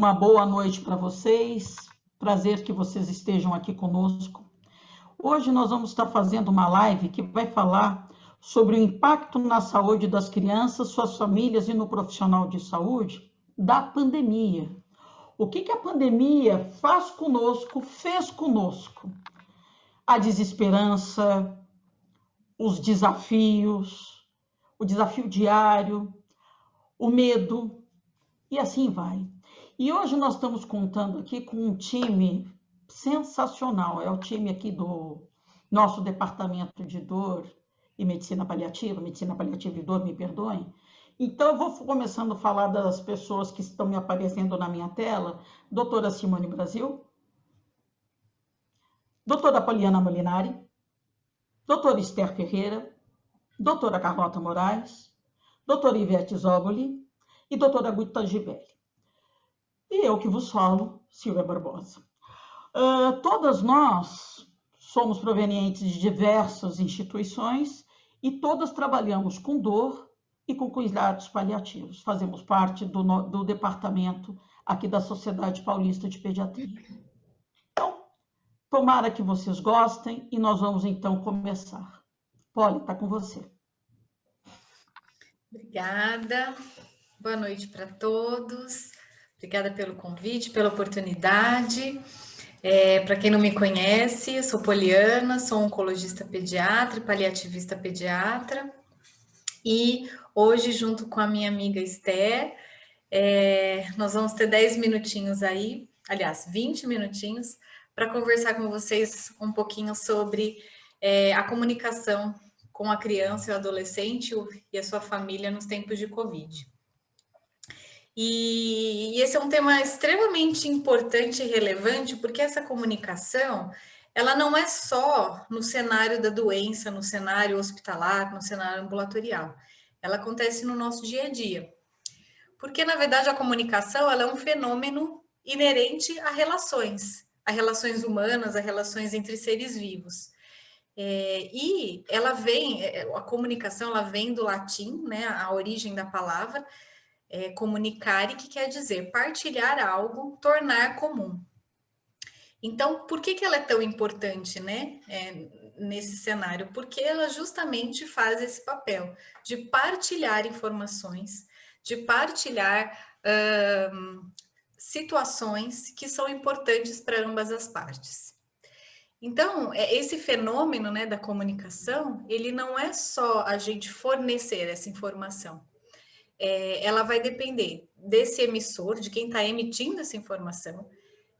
Uma boa noite para vocês. Prazer que vocês estejam aqui conosco. Hoje nós vamos estar fazendo uma live que vai falar sobre o impacto na saúde das crianças, suas famílias e no profissional de saúde da pandemia. O que a pandemia faz conosco, fez conosco? A desesperança, os desafios, o desafio diário, o medo, e assim vai. E hoje nós estamos contando aqui com um time sensacional. É o time aqui do nosso departamento de dor e medicina paliativa e dor, me perdoem. Então, eu vou começando a falar das pessoas que estão me aparecendo na minha tela. Doutora Simone Brasil, doutora Poliana Molinari, doutora Esther Ferreira, doutora Carlota Moraes, doutora Ivete Zogoli e doutora Guta Gibelli. E eu que vos falo, Silvia Barbosa. Todas nós somos provenientes de diversas instituições e todas trabalhamos com dor e com cuidados paliativos. Fazemos parte do departamento aqui da Sociedade Paulista de Pediatria. Então, tomara que vocês gostem e nós vamos então começar. Poli, está com você. Obrigada. Boa noite para todos. Obrigada pelo convite, pela oportunidade. Para quem não me conhece, eu sou Poliana, sou oncologista pediatra e paliativista pediatra. E hoje, junto com a minha amiga Esther, nós vamos ter 10 minutinhos aí, aliás, 20 minutinhos, para conversar com vocês um pouquinho sobre a comunicação com a criança e o adolescente e a sua família nos tempos de Covid. E esse é um tema extremamente importante e relevante, porque essa comunicação, ela não é só no cenário da doença, no cenário hospitalar, no cenário ambulatorial. Ela acontece no nosso dia a dia. Porque, na verdade, a comunicação, ela é um fenômeno inerente a relações humanas, a relações entre seres vivos. E ela vem, a comunicação, ela vem do latim, né, a origem da palavra, comunicare, que quer dizer partilhar algo, tornar comum. Então, por que ela é tão importante, né, nesse cenário? Porque ela justamente faz esse papel de partilhar informações, de partilhar situações que são importantes para ambas as partes. Então, esse fenômeno, né, da comunicação, ele não é só a gente fornecer essa informação. Ela vai depender desse emissor, de quem está emitindo essa informação,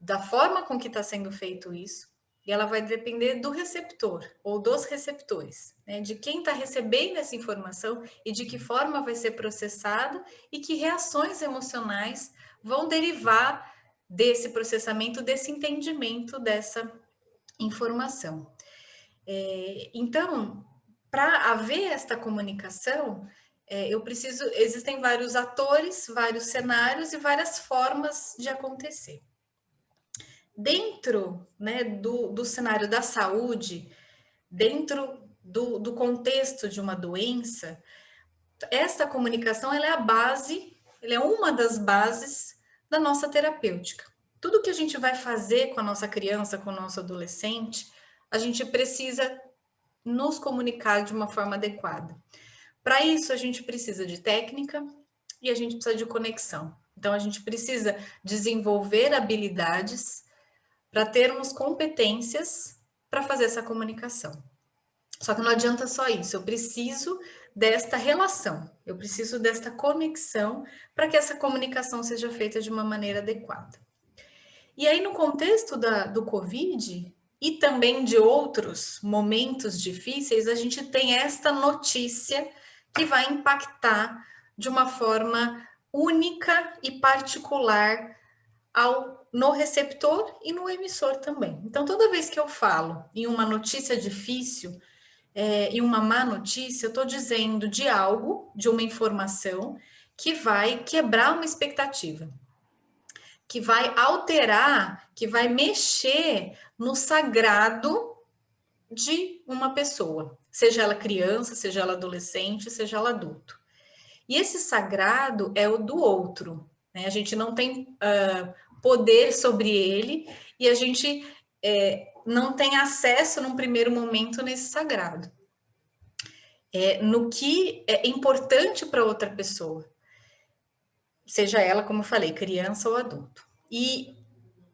da forma com que está sendo feito isso, e ela vai depender do receptor, ou dos receptores, né, de quem está recebendo essa informação e de que forma vai ser processado e que reações emocionais vão derivar desse processamento, desse entendimento dessa informação. Então, para haver esta comunicação, existem vários atores, vários cenários e várias formas de acontecer. Dentro, né, do cenário da saúde, dentro do contexto de uma doença, essa comunicação ela é a base, ela é uma das bases da nossa terapêutica. Tudo que a gente vai fazer com a nossa criança, com o nosso adolescente, a gente precisa nos comunicar de uma forma adequada. Para isso, a gente precisa de técnica e a gente precisa de conexão. Então, a gente precisa desenvolver habilidades para termos competências para fazer essa comunicação. Só que não adianta só isso, eu preciso desta relação, eu preciso desta conexão para que essa comunicação seja feita de uma maneira adequada. E aí, no contexto do Covid e também de outros momentos difíceis, a gente tem esta notícia que vai impactar de uma forma única e particular no receptor e no emissor também. Então, toda vez que eu falo em uma notícia difícil e uma má notícia, eu estou dizendo de algo, de uma informação que vai quebrar uma expectativa, que vai alterar, que vai mexer no sagrado de uma pessoa, seja ela criança, seja ela adolescente, seja ela adulto. E esse sagrado é o do outro, né? A gente não tem poder sobre ele e a gente não tem acesso num primeiro momento nesse sagrado. No que é importante para outra pessoa, seja ela, como eu falei, criança ou adulto. E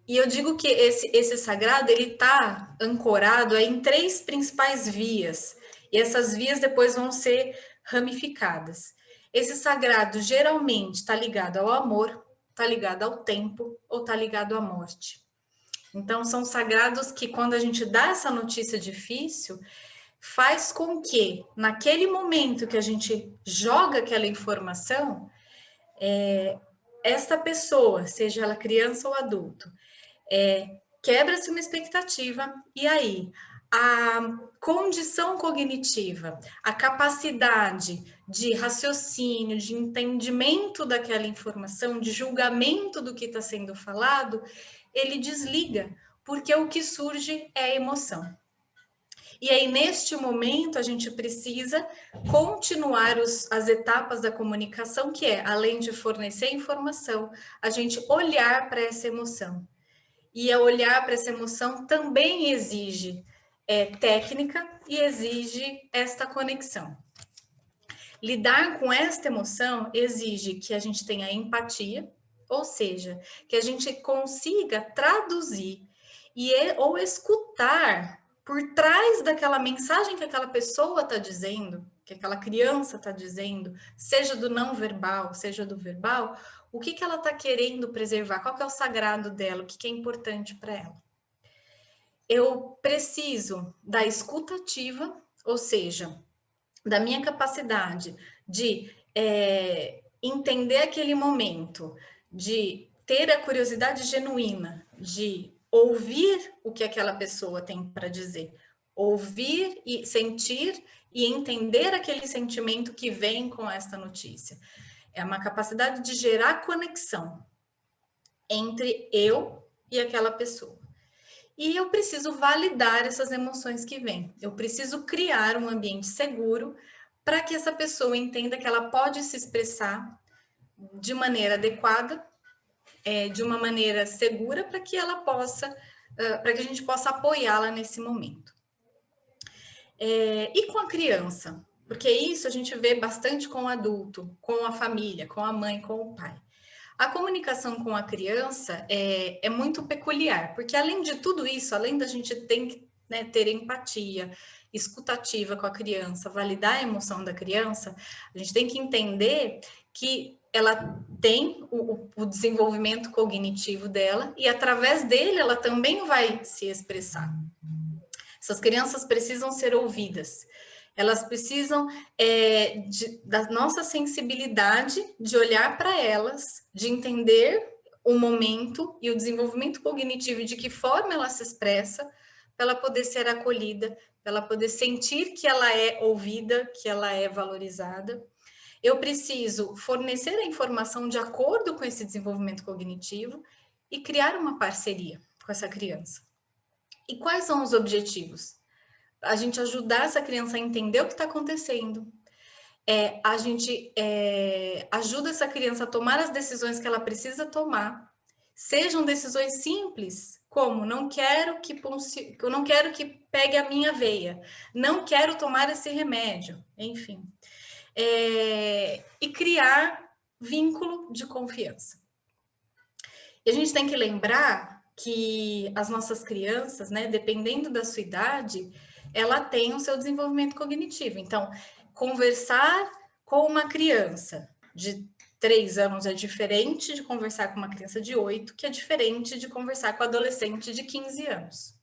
eu digo que esse sagrado, ele está ancorado em 3 principais vias, e essas vias depois vão ser ramificadas. Esse sagrado geralmente está ligado ao amor, está ligado ao tempo ou está ligado à morte. Então, são sagrados que, quando a gente dá essa notícia difícil, faz com que, naquele momento que a gente joga aquela informação, esta pessoa, seja ela criança ou adulto, quebra-se uma expectativa, e aí a condição cognitiva, a capacidade de raciocínio, de entendimento daquela informação, de julgamento do que está sendo falado, ele desliga, porque o que surge é a emoção. E aí, neste momento, a gente precisa continuar as etapas da comunicação, que é, além de fornecer informação, a gente olhar para essa emoção. E olhar para essa emoção também exige técnica e exige esta conexão. Lidar com esta emoção exige que a gente tenha empatia, ou seja, que a gente consiga traduzir ou escutar por trás daquela mensagem que aquela pessoa está dizendo, que aquela criança está dizendo, seja do não verbal, seja do verbal, o que ela está querendo preservar, qual que é o sagrado dela, o que é importante para ela. Eu preciso da escuta ativa, ou seja, da minha capacidade de entender aquele momento, de ter a curiosidade genuína, de ouvir o que aquela pessoa tem para dizer, ouvir e sentir e entender aquele sentimento que vem com esta notícia. É uma capacidade de gerar conexão entre eu e aquela pessoa. E eu preciso validar essas emoções que vêm. Eu preciso criar um ambiente seguro para que essa pessoa entenda que ela pode se expressar de maneira adequada, de uma maneira segura, para que ela possa, para que a gente possa apoiá-la nesse momento. E com a criança? Porque isso a gente vê bastante com o adulto, com a família, com a mãe, com o pai. A comunicação com a criança é muito peculiar, porque além de tudo isso, além da gente ter empatia, escutativa com a criança, validar a emoção da criança, a gente tem que entender que ela tem o desenvolvimento cognitivo dela e através dele ela também vai se expressar. Essas crianças precisam ser ouvidas. Elas precisam da nossa sensibilidade de olhar para elas, de entender o momento e o desenvolvimento cognitivo, de que forma ela se expressa, para ela poder ser acolhida, para ela poder sentir que ela é ouvida, que ela é valorizada. Eu preciso fornecer a informação de acordo com esse desenvolvimento cognitivo e criar uma parceria com essa criança. E quais são os objetivos? A gente ajudar essa criança a entender o que está acontecendo. A gente ajuda essa criança a tomar as decisões que ela precisa tomar. Sejam decisões simples, como não quero que pegue a minha veia, não quero tomar esse remédio, enfim. E criar vínculo de confiança. E a gente tem que lembrar que as nossas crianças, né, dependendo da sua idade, ela tem o seu desenvolvimento cognitivo. Então, conversar com uma criança de 3 anos é diferente de conversar com uma criança de 8, que é diferente de conversar com um adolescente de 15 anos.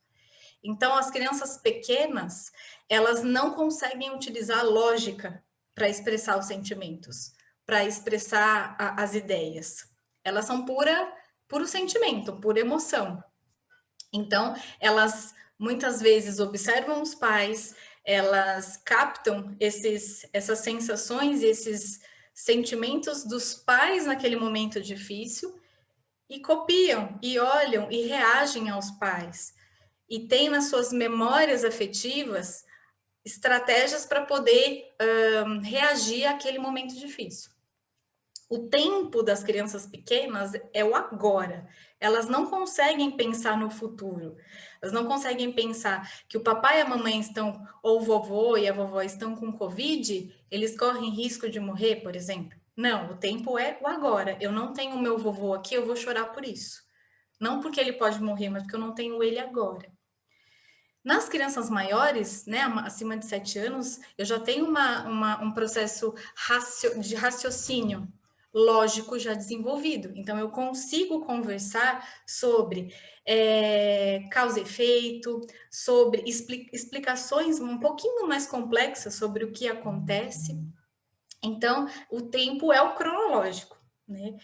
Então, as crianças pequenas, elas não conseguem utilizar a lógica para expressar os sentimentos, para expressar as ideias. Elas são puro sentimento, pura emoção. Então, elas muitas vezes observam os pais, elas captam essas sensações e esses sentimentos dos pais naquele momento difícil e copiam, e olham e reagem aos pais. E tem nas suas memórias afetivas estratégias para poder reagir àquele momento difícil. O tempo das crianças pequenas é o agora. Elas não conseguem pensar no futuro. Elas não conseguem pensar que o papai e a mamãe estão, ou o vovô e a vovó estão com Covid, eles correm risco de morrer, por exemplo. Não, o tempo é o agora. Eu não tenho o meu vovô aqui, eu vou chorar por isso. Não porque ele pode morrer, mas porque eu não tenho ele agora. Nas crianças maiores, né, acima de 7 anos, eu já tenho um processo de raciocínio lógico já desenvolvido. Então, eu consigo conversar sobre causa e efeito, sobre explicações um pouquinho mais complexas sobre o que acontece. Então, o tempo é o cronológico, né?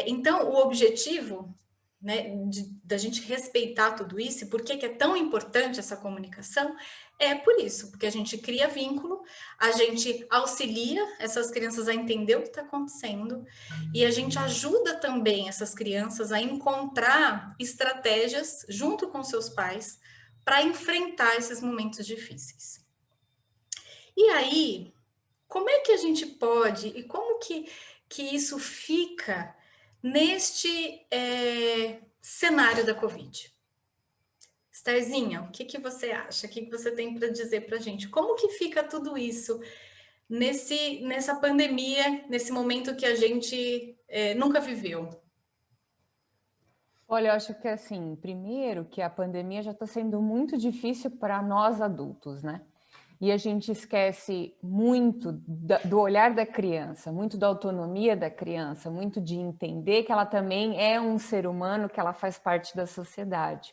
Então, o objetivo, né, da gente respeitar tudo isso, e por que é tão importante essa comunicação, é por isso, porque a gente cria vínculo, a gente auxilia essas crianças a entender o que está acontecendo, e a gente ajuda também essas crianças a encontrar estratégias junto com seus pais para enfrentar esses momentos difíceis. E aí, como é que a gente pode, e como que isso fica neste cenário da Covid? Starzinha, o que você acha? O que você tem para dizer para a gente? Como que fica tudo isso nessa pandemia, nesse momento que a gente nunca viveu? Olha, eu acho que assim, primeiro que a pandemia já está sendo muito difícil para nós adultos, né? E a gente esquece muito do olhar da criança, muito da autonomia da criança, muito de entender que ela também é um ser humano, que ela faz parte da sociedade.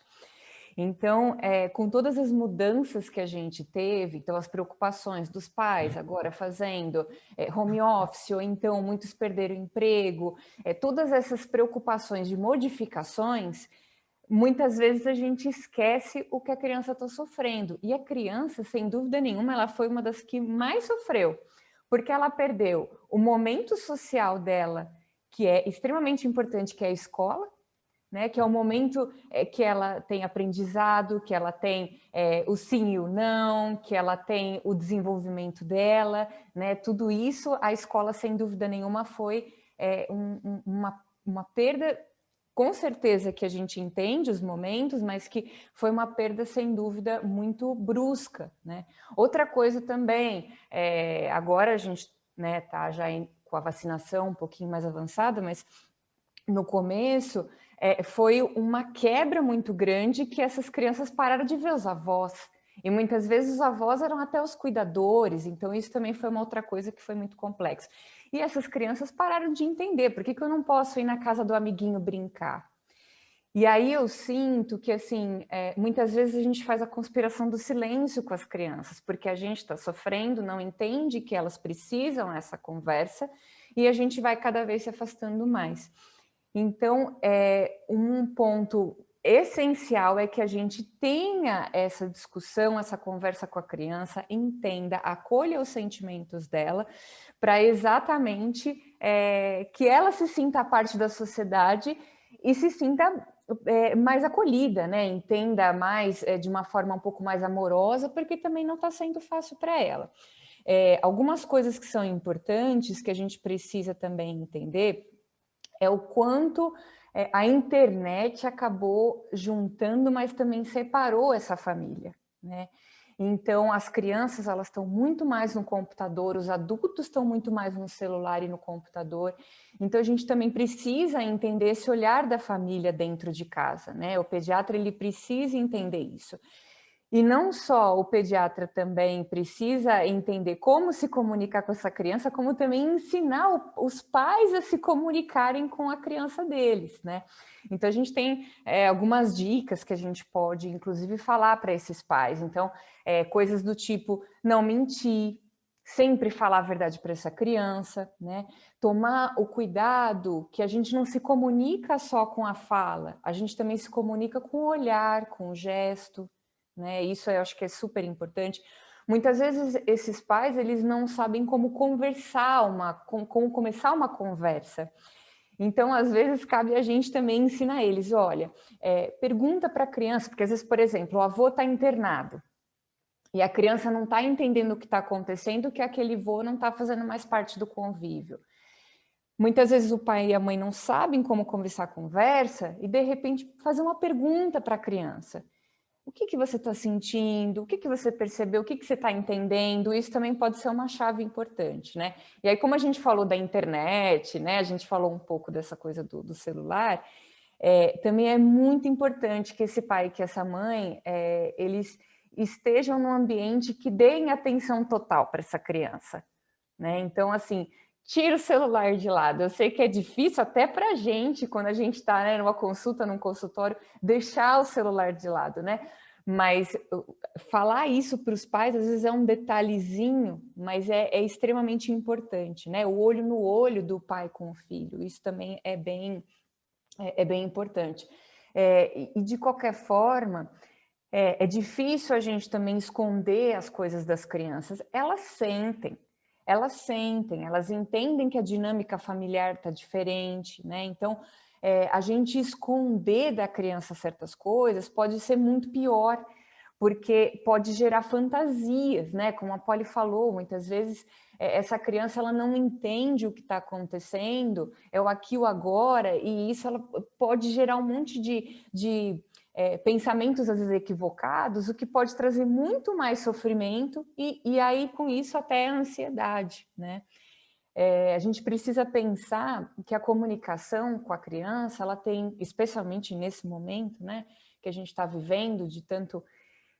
Então, com todas as mudanças que a gente teve, então as preocupações dos pais agora fazendo home office, ou então muitos perderam emprego, todas essas preocupações de modificações, muitas vezes a gente esquece o que a criança está sofrendo. E a criança, sem dúvida nenhuma, ela foi uma das que mais sofreu, porque ela perdeu o momento social dela, que é extremamente importante, que é a escola, né, que é o momento que ela tem aprendizado, que ela tem o sim e o não, que ela tem o desenvolvimento dela, né, tudo isso a escola, sem dúvida nenhuma, foi uma perda, com certeza que a gente entende os momentos, mas que foi uma perda, sem dúvida, muito brusca, né? Outra coisa também, agora a gente tá já com a vacinação um pouquinho mais avançada, mas no começo foi uma quebra muito grande, que essas crianças pararam de ver os avós. E muitas vezes os avós eram até os cuidadores, então isso também foi uma outra coisa que foi muito complexa. E essas crianças pararam de entender, por que eu não posso ir na casa do amiguinho brincar? E aí eu sinto que, assim, muitas vezes a gente faz a conspiração do silêncio com as crianças, porque a gente está sofrendo, não entende que elas precisam dessa conversa, e a gente vai cada vez se afastando mais. Então, um ponto essencial é que a gente tenha essa discussão, essa conversa com a criança, entenda, acolha os sentimentos dela, para exatamente que ela se sinta parte da sociedade e se sinta mais acolhida, né? Entenda mais de uma forma um pouco mais amorosa, porque também não está sendo fácil para ela. Algumas coisas que são importantes, que a gente precisa também entender, é o quanto a internet acabou juntando, mas também separou essa família, né? Então, as crianças, elas estão muito mais no computador, os adultos estão muito mais no celular e no computador. Então, a gente também precisa entender esse olhar da família dentro de casa, né? O pediatra, ele precisa entender isso. E não só o pediatra também precisa entender como se comunicar com essa criança, como também ensinar os pais a se comunicarem com a criança deles, né? Então, a gente tem algumas dicas que a gente pode, inclusive, falar para esses pais. Então, coisas do tipo, não mentir, sempre falar a verdade para essa criança, né? Tomar o cuidado que a gente não se comunica só com a fala, a gente também se comunica com o olhar, com o gesto, né? Isso eu acho que é super importante. Muitas vezes esses pais, eles não sabem como conversar, como começar uma conversa. Então, às vezes, cabe a gente também ensinar eles, olha, pergunta para a criança, porque às vezes, por exemplo, o avô está internado e a criança não está entendendo o que está acontecendo, que aquele avô não está fazendo mais parte do convívio. Muitas vezes o pai e a mãe não sabem como começar a conversa e, de repente, fazer uma pergunta para a criança. O que você está sentindo? O que você percebeu? O que você está entendendo? Isso também pode ser uma chave importante, né? E aí, como a gente falou da internet, né? A gente falou um pouco dessa coisa do celular, também é muito importante que esse pai e que essa mãe, eles estejam num ambiente que deem atenção total para essa criança, né? Então, assim, tira o celular de lado. Eu sei que é difícil até para a gente, quando a gente está, né, numa consulta, num consultório, deixar o celular de lado, né? Mas falar isso para os pais, às vezes é um detalhezinho, mas é extremamente importante, né? O olho no olho do pai com o filho, isso também é bem importante. E de qualquer forma, é difícil a gente também esconder as coisas das crianças. Elas sentem, elas entendem que a dinâmica familiar está diferente, né? Então, a gente esconder da criança certas coisas pode ser muito pior, porque pode gerar fantasias, né? Como a Polly falou, muitas vezes essa criança ela não entende o que está acontecendo, é o aqui o agora, e isso ela pode gerar um monte de pensamentos às vezes equivocados, o que pode trazer muito mais sofrimento e aí com isso até a ansiedade, né? A gente precisa pensar que a comunicação com a criança, ela tem, especialmente nesse momento, né, que a gente está vivendo de tanto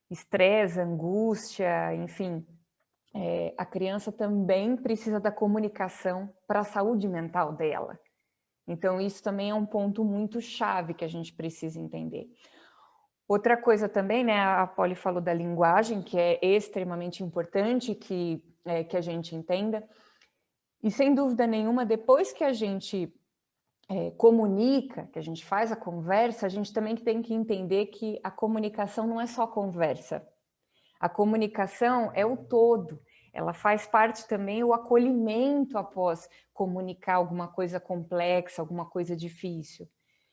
estresse, angústia, enfim, a criança também precisa da comunicação para a saúde mental dela. Então isso também é um ponto muito chave que a gente precisa entender. Outra coisa também, né, a Polly falou da linguagem, que é extremamente importante que a gente entenda. E sem dúvida nenhuma, depois que a gente comunica, que a gente faz a conversa, a gente também tem que entender que a comunicação não é só conversa. A comunicação é o todo. Ela faz parte também o acolhimento após comunicar alguma coisa complexa, alguma coisa difícil.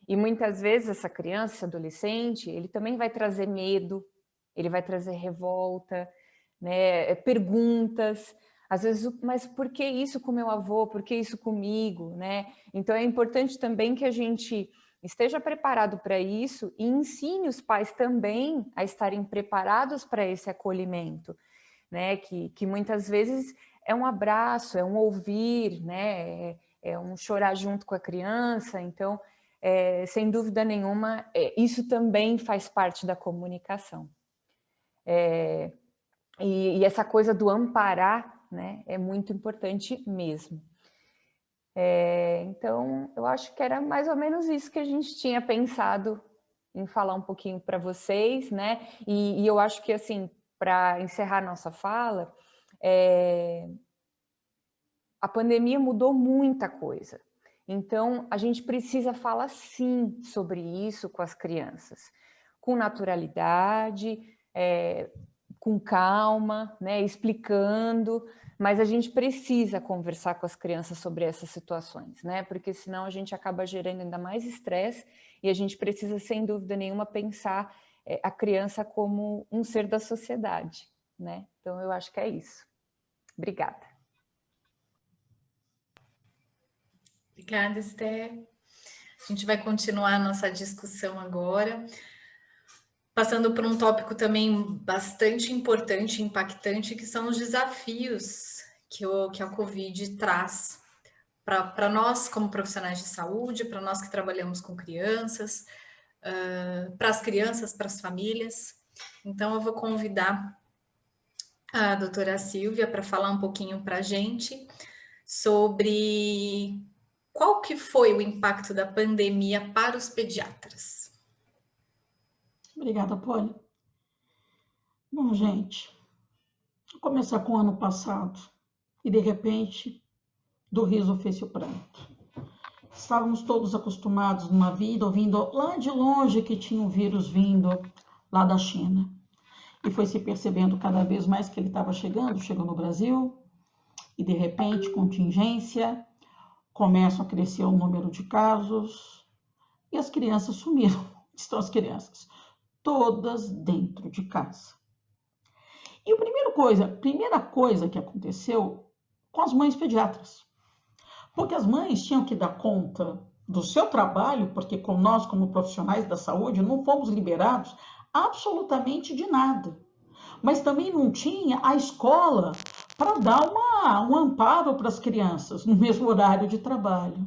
E muitas vezes essa criança, esse adolescente, ele também vai trazer medo, ele vai trazer revolta, né, perguntas, às vezes, mas por que isso com meu avô? Por que isso comigo? Né? Então é importante também que a gente esteja preparado para isso e ensine os pais também a estarem preparados para esse acolhimento, né? Que muitas vezes é um abraço, é um ouvir, né? É um chorar junto com a criança. Então, sem dúvida nenhuma, isso também faz parte da comunicação. E essa coisa do amparar, né, é muito importante mesmo. Então, eu acho que era mais ou menos isso que a gente tinha pensado em falar um pouquinho para vocês, né? E eu acho que, assim, para encerrar nossa fala, a pandemia mudou muita coisa. Então, a gente precisa falar sim sobre isso com as crianças, com naturalidade, com calma, né, explicando, mas a gente precisa conversar com as crianças sobre essas situações, né, porque senão a gente acaba gerando ainda mais estresse e a gente precisa, sem dúvida nenhuma, pensar a criança como um ser da sociedade, né? Então, eu acho que é isso. Obrigada. Obrigada, Esther. A gente vai continuar a nossa discussão agora, passando por um tópico também bastante importante e impactante, que são os desafios que a Covid traz para nós como profissionais de saúde, para nós que trabalhamos com crianças, para as crianças, para as famílias. Então, eu vou convidar a doutora Silvia para falar um pouquinho para a gente sobre qual que foi o impacto da pandemia para os pediatras. Obrigada, Polly. Bom, gente, vou começar com o ano passado e, de repente, do riso fez-se o pranto. Estávamos todos acostumados numa vida, ouvindo lá de longe que tinha um vírus vindo lá da China. E foi se percebendo cada vez mais que ele estava chegou no Brasil, e de repente, contingência, começam a crescer o número de casos, e as crianças sumiram. Estão as crianças, todas dentro de casa. E a primeira coisa que aconteceu com as mães pediatras. porque as mães tinham que dar conta do seu trabalho, porque nós, como profissionais da saúde, não fomos liberados absolutamente de nada. Mas também não tinha a escola para dar um amparo para as crianças no mesmo horário de trabalho.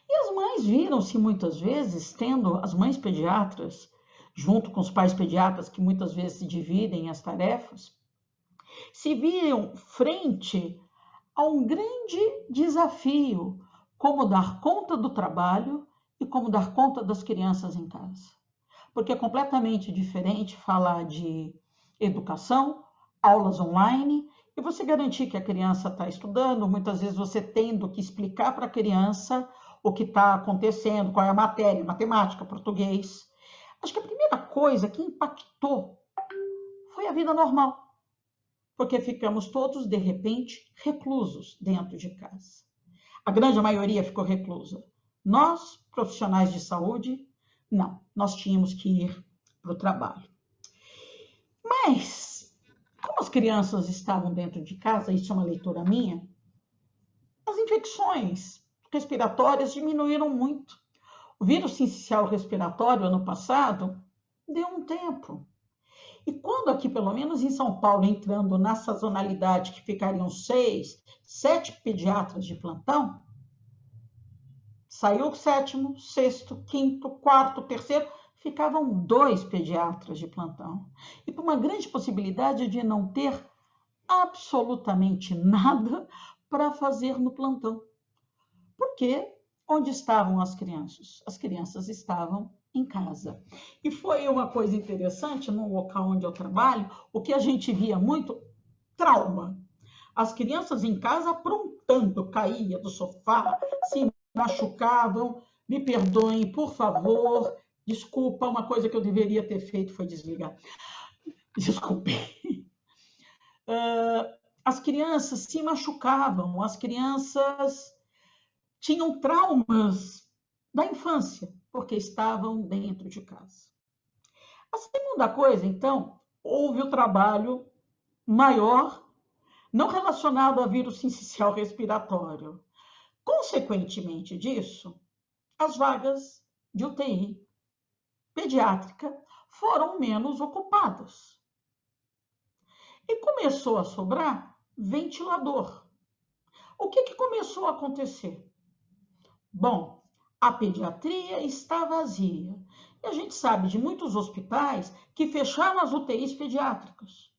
E as mães viram-se muitas vezes, tendo as mães pediatras, junto com os pais pediatras, que muitas vezes se dividem as tarefas, se viram frente a um grande desafio, como dar conta do trabalho e como dar conta das crianças em casa. Porque é completamente diferente falar de educação, aulas online, e você garantir que a criança está estudando, muitas vezes você tendo que explicar para a criança o que está acontecendo, qual é a matéria, matemática, português. Acho que a primeira coisa que impactou foi a vida normal, porque ficamos todos, de repente, reclusos dentro de casa. A grande maioria ficou reclusa. Nós, profissionais de saúde, não, nós tínhamos que ir para o trabalho. Mas, como as crianças estavam dentro de casa, isso é uma leitura minha, as infecções respiratórias diminuíram muito. O vírus sincicial respiratório, ano passado, deu um tempo. E quando aqui, pelo menos em São Paulo, entrando na sazonalidade, que ficariam 6, 7 pediatras de plantão, saiu o 7º, 6º, 5º, 4º, 3º, ficavam 2 pediatras de plantão. E com uma grande possibilidade de não ter absolutamente nada para fazer no plantão. Porque onde estavam as crianças? As crianças estavam em casa. E foi uma coisa interessante no local onde eu trabalho, o que a gente via muito, trauma. As crianças em casa aprontando, caía do sofá, se machucavam, me perdoem, por favor, desculpa, uma coisa que eu deveria ter feito foi desligar. Desculpe. As crianças se machucavam, as crianças tinham traumas da infância, porque estavam dentro de casa. A segunda coisa, então, houve o trabalho maior, não relacionado a vírus sincicial respiratório. Consequentemente disso, as vagas de UTI pediátrica foram menos ocupadas. E começou a sobrar ventilador. O que começou a acontecer? Bom, a pediatria está vazia. E a gente sabe de muitos hospitais que fecharam as UTIs pediátricas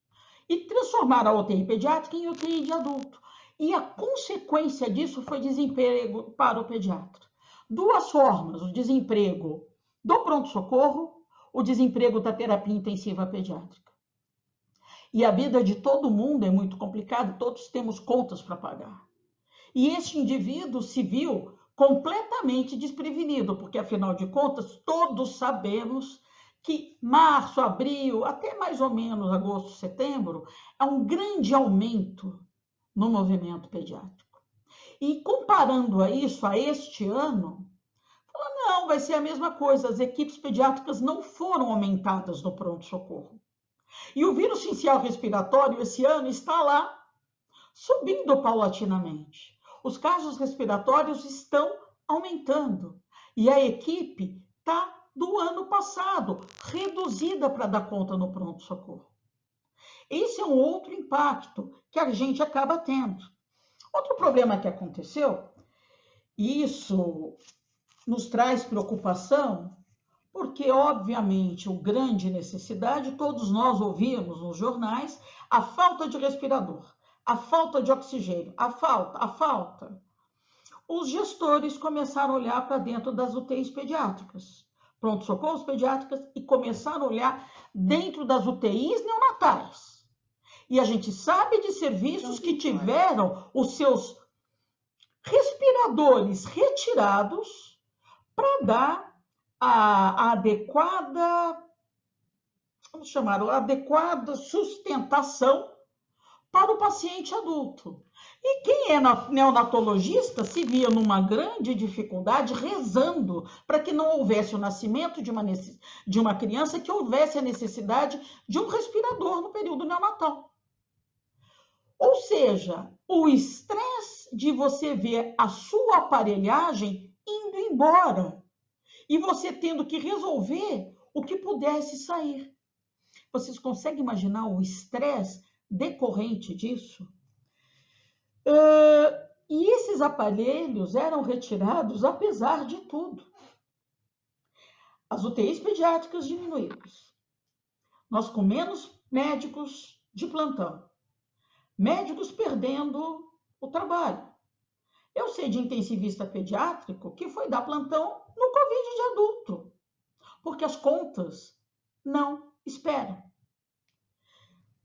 e transformaram a UTI pediátrica em UTI de adulto. E a consequência disso foi desemprego para o pediatra. Duas formas, o desemprego do pronto-socorro, o desemprego da terapia intensiva pediátrica. E a vida de todo mundo é muito complicada, todos temos contas para pagar. E esse indivíduo se viu completamente desprevenido, porque, afinal de contas, todos sabemos que março, abril, até mais ou menos agosto, setembro, é um grande aumento no movimento pediátrico. E comparando a isso a este ano, não, vai ser a mesma coisa, as equipes pediátricas não foram aumentadas no pronto-socorro. E o vírus sincicial respiratório esse ano está lá, subindo paulatinamente. Os casos respiratórios estão aumentando. E a equipe está do ano passado, reduzida para dar conta no pronto-socorro. Esse é um outro impacto que a gente acaba tendo. Outro problema que aconteceu, e isso nos traz preocupação, porque, obviamente, o grande necessidade, todos nós ouvimos nos jornais, a falta de respirador, a falta de oxigênio, a falta. Os gestores começaram a olhar para dentro das UTIs pediátricas, pronto-socorros pediátricas, e começaram a olhar dentro das UTIs neonatais. E a gente sabe de serviços que tiveram os seus respiradores retirados para dar a adequada, vamos chamar, a adequada sustentação para o paciente adulto. E quem é neonatologista se via numa grande dificuldade rezando para que não houvesse o nascimento de uma criança, que houvesse a necessidade de um respirador no período neonatal. Ou seja, o estresse de você ver a sua aparelhagem indo embora e você tendo que resolver o que pudesse sair. Vocês conseguem imaginar o estresse decorrente disso? E esses aparelhos eram retirados apesar de tudo. As UTIs pediátricas diminuídas. Nós com menos médicos de plantão. Médicos perdendo o trabalho. Eu sei de intensivista pediátrico que foi dar plantão no Covid de adulto, porque as contas não esperam.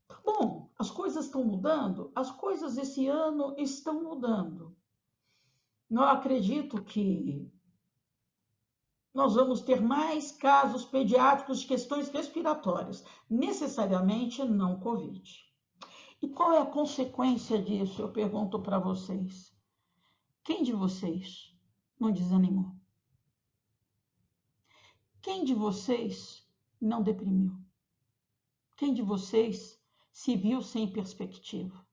Tá bom, as coisas estão mudando? As coisas esse ano estão mudando. Eu acredito que nós vamos ter mais casos pediátricos de questões respiratórias, necessariamente não Covid. E qual é a consequência disso? Eu pergunto para vocês. Quem de vocês não desanimou? Quem de vocês não deprimiu? Quem de vocês se viu sem perspectiva?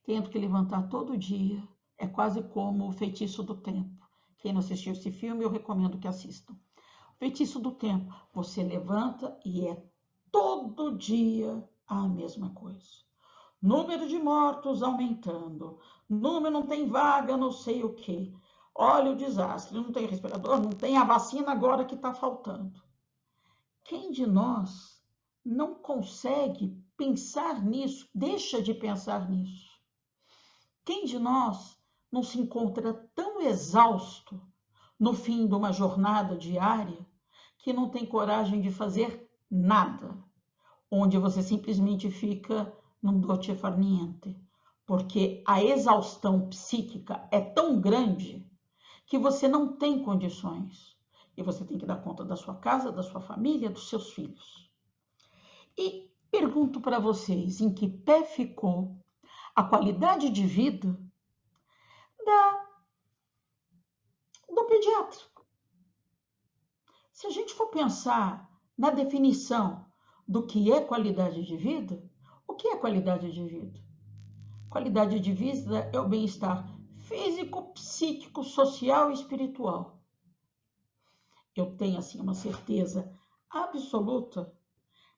Tendo que levantar todo dia, é quase como o Feitiço do Tempo. Quem não assistiu esse filme, eu recomendo que assistam. O Feitiço do Tempo, você levanta e é todo dia a mesma coisa. Número de mortos aumentando, número não tem vaga, não sei o quê. Olha o desastre, não tem respirador, não tem a vacina agora que está faltando. Quem de nós não consegue pensar nisso, deixa de pensar nisso? Quem de nós não se encontra tão exausto no fim de uma jornada diária que não tem coragem de fazer nada, onde você simplesmente fica não doce far niente, porque a exaustão psíquica é tão grande que você não tem condições e você tem que dar conta da sua casa, da sua família, dos seus filhos. E pergunto para vocês, em que pé ficou a qualidade de vida do pediatra? Se a gente for pensar na definição do que é qualidade de vida, o que é qualidade de vida? Qualidade de vida é o bem-estar físico, psíquico, social e espiritual. Eu tenho, assim, uma certeza absoluta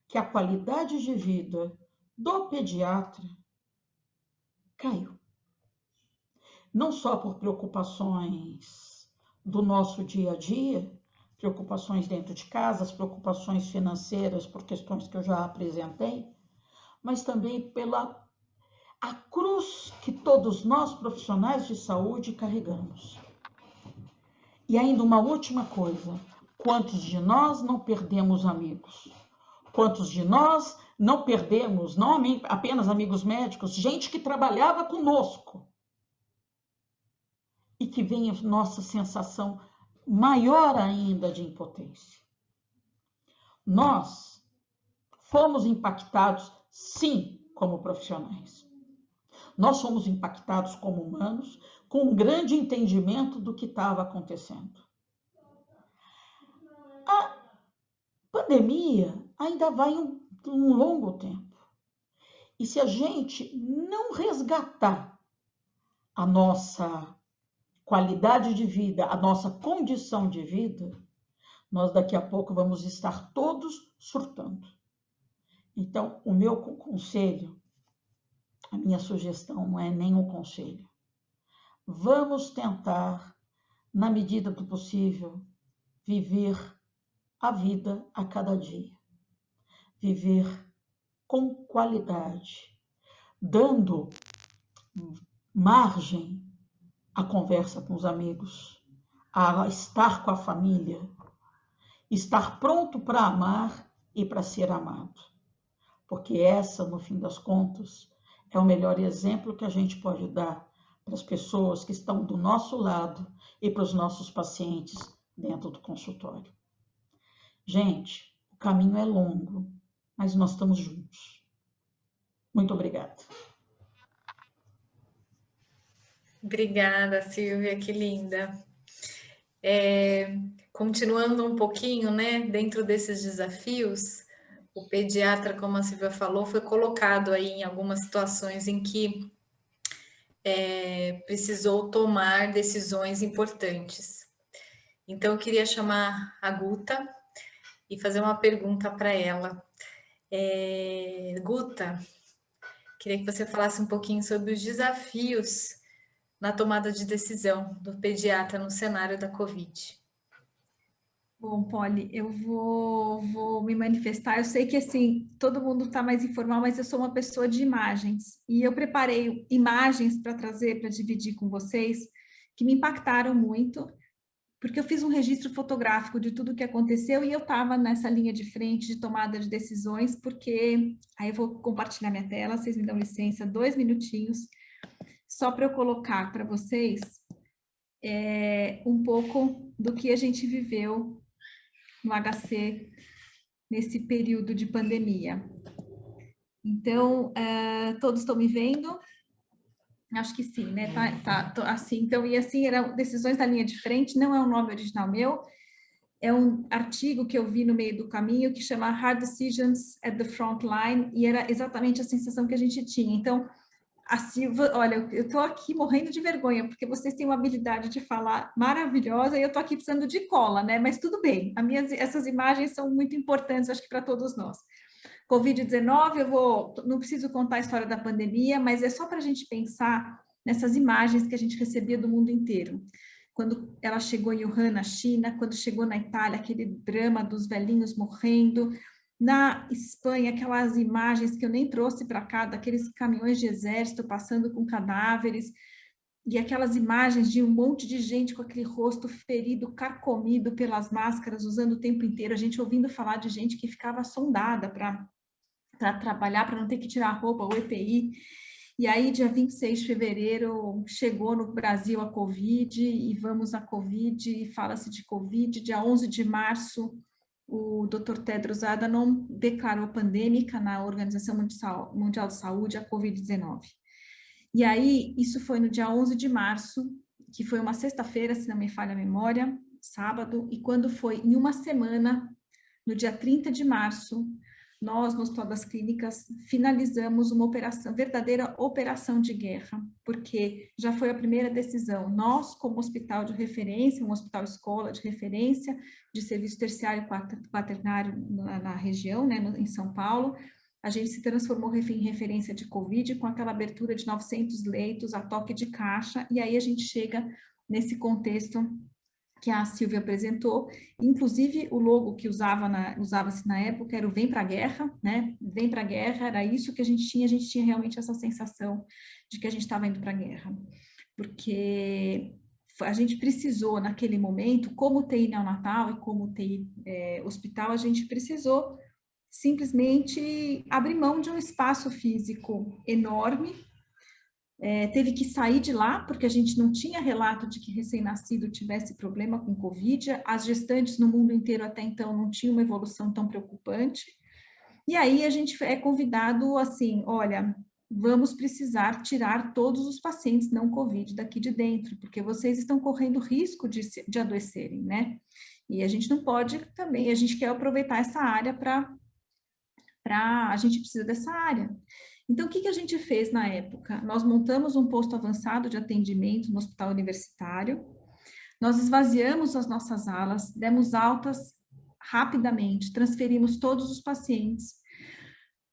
que a qualidade de vida do pediatra caiu. Não só por preocupações do nosso dia a dia, preocupações dentro de casa, as preocupações financeiras por questões que eu já apresentei, mas também pela a cruz que todos nós, profissionais de saúde, carregamos. E ainda uma última coisa, quantos de nós não perdemos amigos? Quantos de nós não perdemos, não apenas amigos médicos, gente que trabalhava conosco? E que vem a nossa sensação maior ainda de impotência. Nós fomos impactados, sim, como profissionais. Nós fomos impactados como humanos, com um grande entendimento do que estava acontecendo. A pandemia ainda vai um longo tempo. E se a gente não resgatar a nossa qualidade de vida, a nossa condição de vida, nós daqui a pouco vamos estar todos surtando. Então, o meu conselho, a minha sugestão não é nenhum conselho. Vamos tentar, na medida do possível, viver a vida a cada dia. Viver com qualidade, dando margem à conversa com os amigos, a estar com a família, estar pronto para amar e para ser amado. Porque essa, no fim das contas, é o melhor exemplo que a gente pode dar para as pessoas que estão do nosso lado e para os nossos pacientes dentro do consultório. Gente, o caminho é longo, mas nós estamos juntos. Muito obrigada. Obrigada, Silvia, que linda. Continuando um pouquinho, né, dentro desses desafios, o pediatra, como a Silvia falou, foi colocado aí em algumas situações em que precisou tomar decisões importantes. Então, eu queria chamar a Guta e fazer uma pergunta para ela. Guta, queria que você falasse um pouquinho sobre os desafios na tomada de decisão do pediatra no cenário da Covid. Bom, Polly, eu vou me manifestar. Eu sei que, assim, todo mundo está mais informal, mas eu sou uma pessoa de imagens. E eu preparei imagens para trazer, para dividir com vocês, que me impactaram muito, porque eu fiz um registro fotográfico de tudo o que aconteceu e eu estava nessa linha de frente de tomada de decisões, porque... Aí eu vou compartilhar minha tela, vocês me dão licença, 2 minutinhos, só para eu colocar para vocês um pouco do que a gente viveu no HC nesse período de pandemia. Então, todos estão me vendo? Acho que sim, né? Assim, então, e assim, eram decisões da linha de frente, não é um nome original meu, é um artigo que eu vi no meio do caminho que chama Hard Decisions at the Front Line, e era exatamente a sensação que a gente tinha. Então, a Silva, olha, eu estou aqui morrendo de vergonha, porque vocês têm uma habilidade de falar maravilhosa e eu estou aqui precisando de cola, né? Mas tudo bem, essas imagens são muito importantes, acho que para todos nós. Covid-19, não preciso contar a história da pandemia, mas é só para a gente pensar nessas imagens que a gente recebia do mundo inteiro. Quando ela chegou em Wuhan, na China, quando chegou na Itália, aquele drama dos velhinhos morrendo. Na Espanha, aquelas imagens que eu nem trouxe para cá, daqueles caminhões de exército passando com cadáveres, e aquelas imagens de um monte de gente com aquele rosto ferido, carcomido pelas máscaras, usando o tempo inteiro, a gente ouvindo falar de gente que ficava sondada para trabalhar, para não ter que tirar a roupa, o EPI. E aí, dia 26 de fevereiro, chegou no Brasil a Covid, e vamos à Covid, e fala-se de Covid. Dia 11 de março, o Dr. Tedros Adhanom declarou pandêmica na Organização Mundial de Saúde a Covid-19. E aí, isso foi no dia 11 de março, que foi uma sexta-feira, se não me falha a memória, sábado, e quando foi em uma semana, no dia 30 de março, nós, no Hospital das Clínicas, finalizamos uma verdadeira operação de guerra, porque já foi a primeira decisão. Nós, como hospital de referência, um hospital-escola de referência, de serviço terciário e quaternário na região, né, em São Paulo, a gente se transformou em referência de Covid, com aquela abertura de 900 leitos a toque de caixa, e aí a gente chega nesse contexto que a Silvia apresentou, inclusive o logo que usava-se na época era o Vem para a Guerra, né? Vem para a Guerra, era isso que a gente tinha realmente essa sensação de que a gente estava indo para a guerra, porque a gente precisou, naquele momento, como TI neonatal e como TI hospital, a gente precisou simplesmente abrir mão de um espaço físico enorme. Teve que sair de lá, porque a gente não tinha relato de que recém-nascido tivesse problema com Covid, as gestantes no mundo inteiro até então não tinham uma evolução tão preocupante, e aí a gente é convidado assim, olha, vamos precisar tirar todos os pacientes não Covid daqui de dentro, porque vocês estão correndo risco de adoecerem, né? E a gente não pode também, a gente quer aproveitar essa área a gente precisa dessa área. Então, o que a gente fez na época? Nós montamos um posto avançado de atendimento no hospital universitário, nós esvaziamos as nossas alas, demos altas rapidamente, transferimos todos os pacientes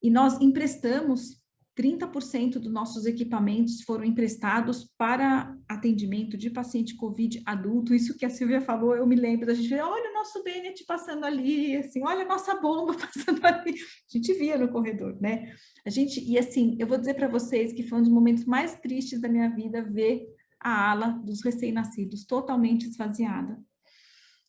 e nós emprestamos 30% dos nossos equipamentos foram emprestados para atendimento de paciente Covid adulto. Isso que a Silvia falou, eu me lembro da gente ver, olha o nosso Bennett passando ali, assim, olha a nossa bomba passando ali. A gente via no corredor, né? E assim, eu vou dizer para vocês que foi um dos momentos mais tristes da minha vida ver a ala dos recém-nascidos totalmente esvaziada.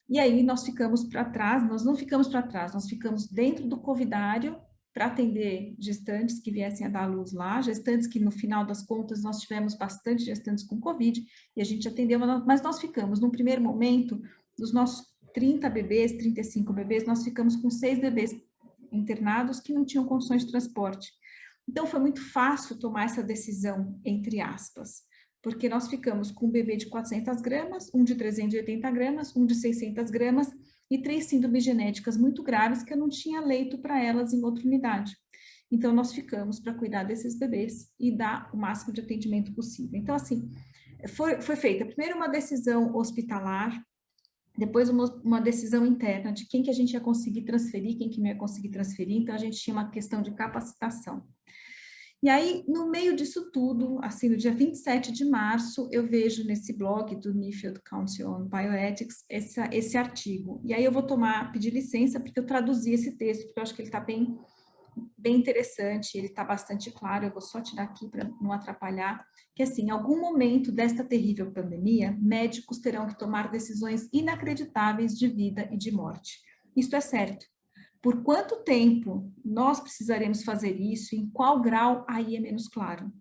E aí nós ficamos para trás, nós não ficamos para trás, nós ficamos dentro do covidário, para atender gestantes que viessem a dar à luz lá, gestantes que no final das contas nós tivemos bastante gestantes com Covid, e a gente atendeu, mas nós ficamos, num primeiro momento, dos nossos 30 bebês, 35 bebês, nós ficamos com 6 bebês internados que não tinham condições de transporte. Então foi muito fácil tomar essa decisão, entre aspas, porque nós ficamos com um bebê de 400 gramas, um de 380 gramas, um de 600 gramas, e 3 síndromes genéticas muito graves que eu não tinha leito para elas em outra unidade. Então, nós ficamos para cuidar desses bebês e dar o máximo de atendimento possível. Então, assim, foi feita primeiro uma decisão hospitalar, depois uma decisão interna de quem que a gente ia conseguir transferir, quem que não ia conseguir transferir. Então, a gente tinha uma questão de capacitação. E aí, no meio disso tudo, assim, no dia 27 de março, eu vejo nesse blog do Nuffield Council on Bioethics esse artigo. E aí eu vou pedir licença, porque eu traduzi esse texto, porque eu acho que ele está bem interessante, ele está bastante claro, eu vou só tirar aqui para não atrapalhar, que assim, em algum momento desta terrível pandemia, médicos terão que tomar decisões inacreditáveis de vida e de morte. Isto é certo. Por quanto tempo nós precisaremos fazer isso, em qual grau, aí é menos claro.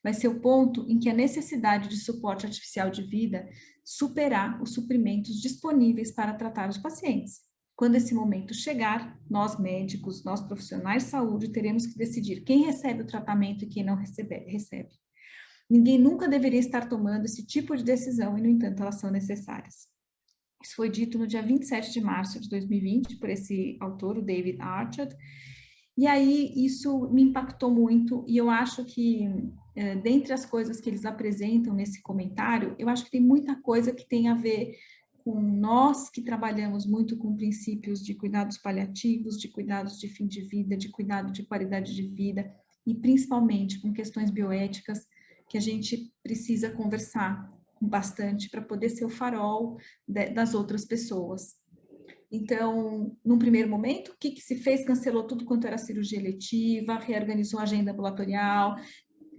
Vai ser o ponto em que a necessidade de suporte artificial de vida superar os suprimentos disponíveis para tratar os pacientes. Quando esse momento chegar, nós médicos, nós profissionais de saúde, teremos que decidir quem recebe o tratamento e quem não recebe. Ninguém nunca deveria estar tomando esse tipo de decisão e, no entanto, elas são necessárias. Isso foi dito no dia 27 de março de 2020 por esse autor, o David Archard, e aí isso me impactou muito, e eu acho que, dentre as coisas que eles apresentam nesse comentário, eu acho que tem muita coisa que tem a ver com nós que trabalhamos muito com princípios de cuidados paliativos, de cuidados de fim de vida, de cuidado de qualidade de vida, e principalmente com questões bioéticas que a gente precisa conversar bastante para poder ser o farol das outras pessoas. Então, num primeiro momento, o que se fez? Cancelou tudo quanto era cirurgia eletiva, reorganizou a agenda ambulatorial,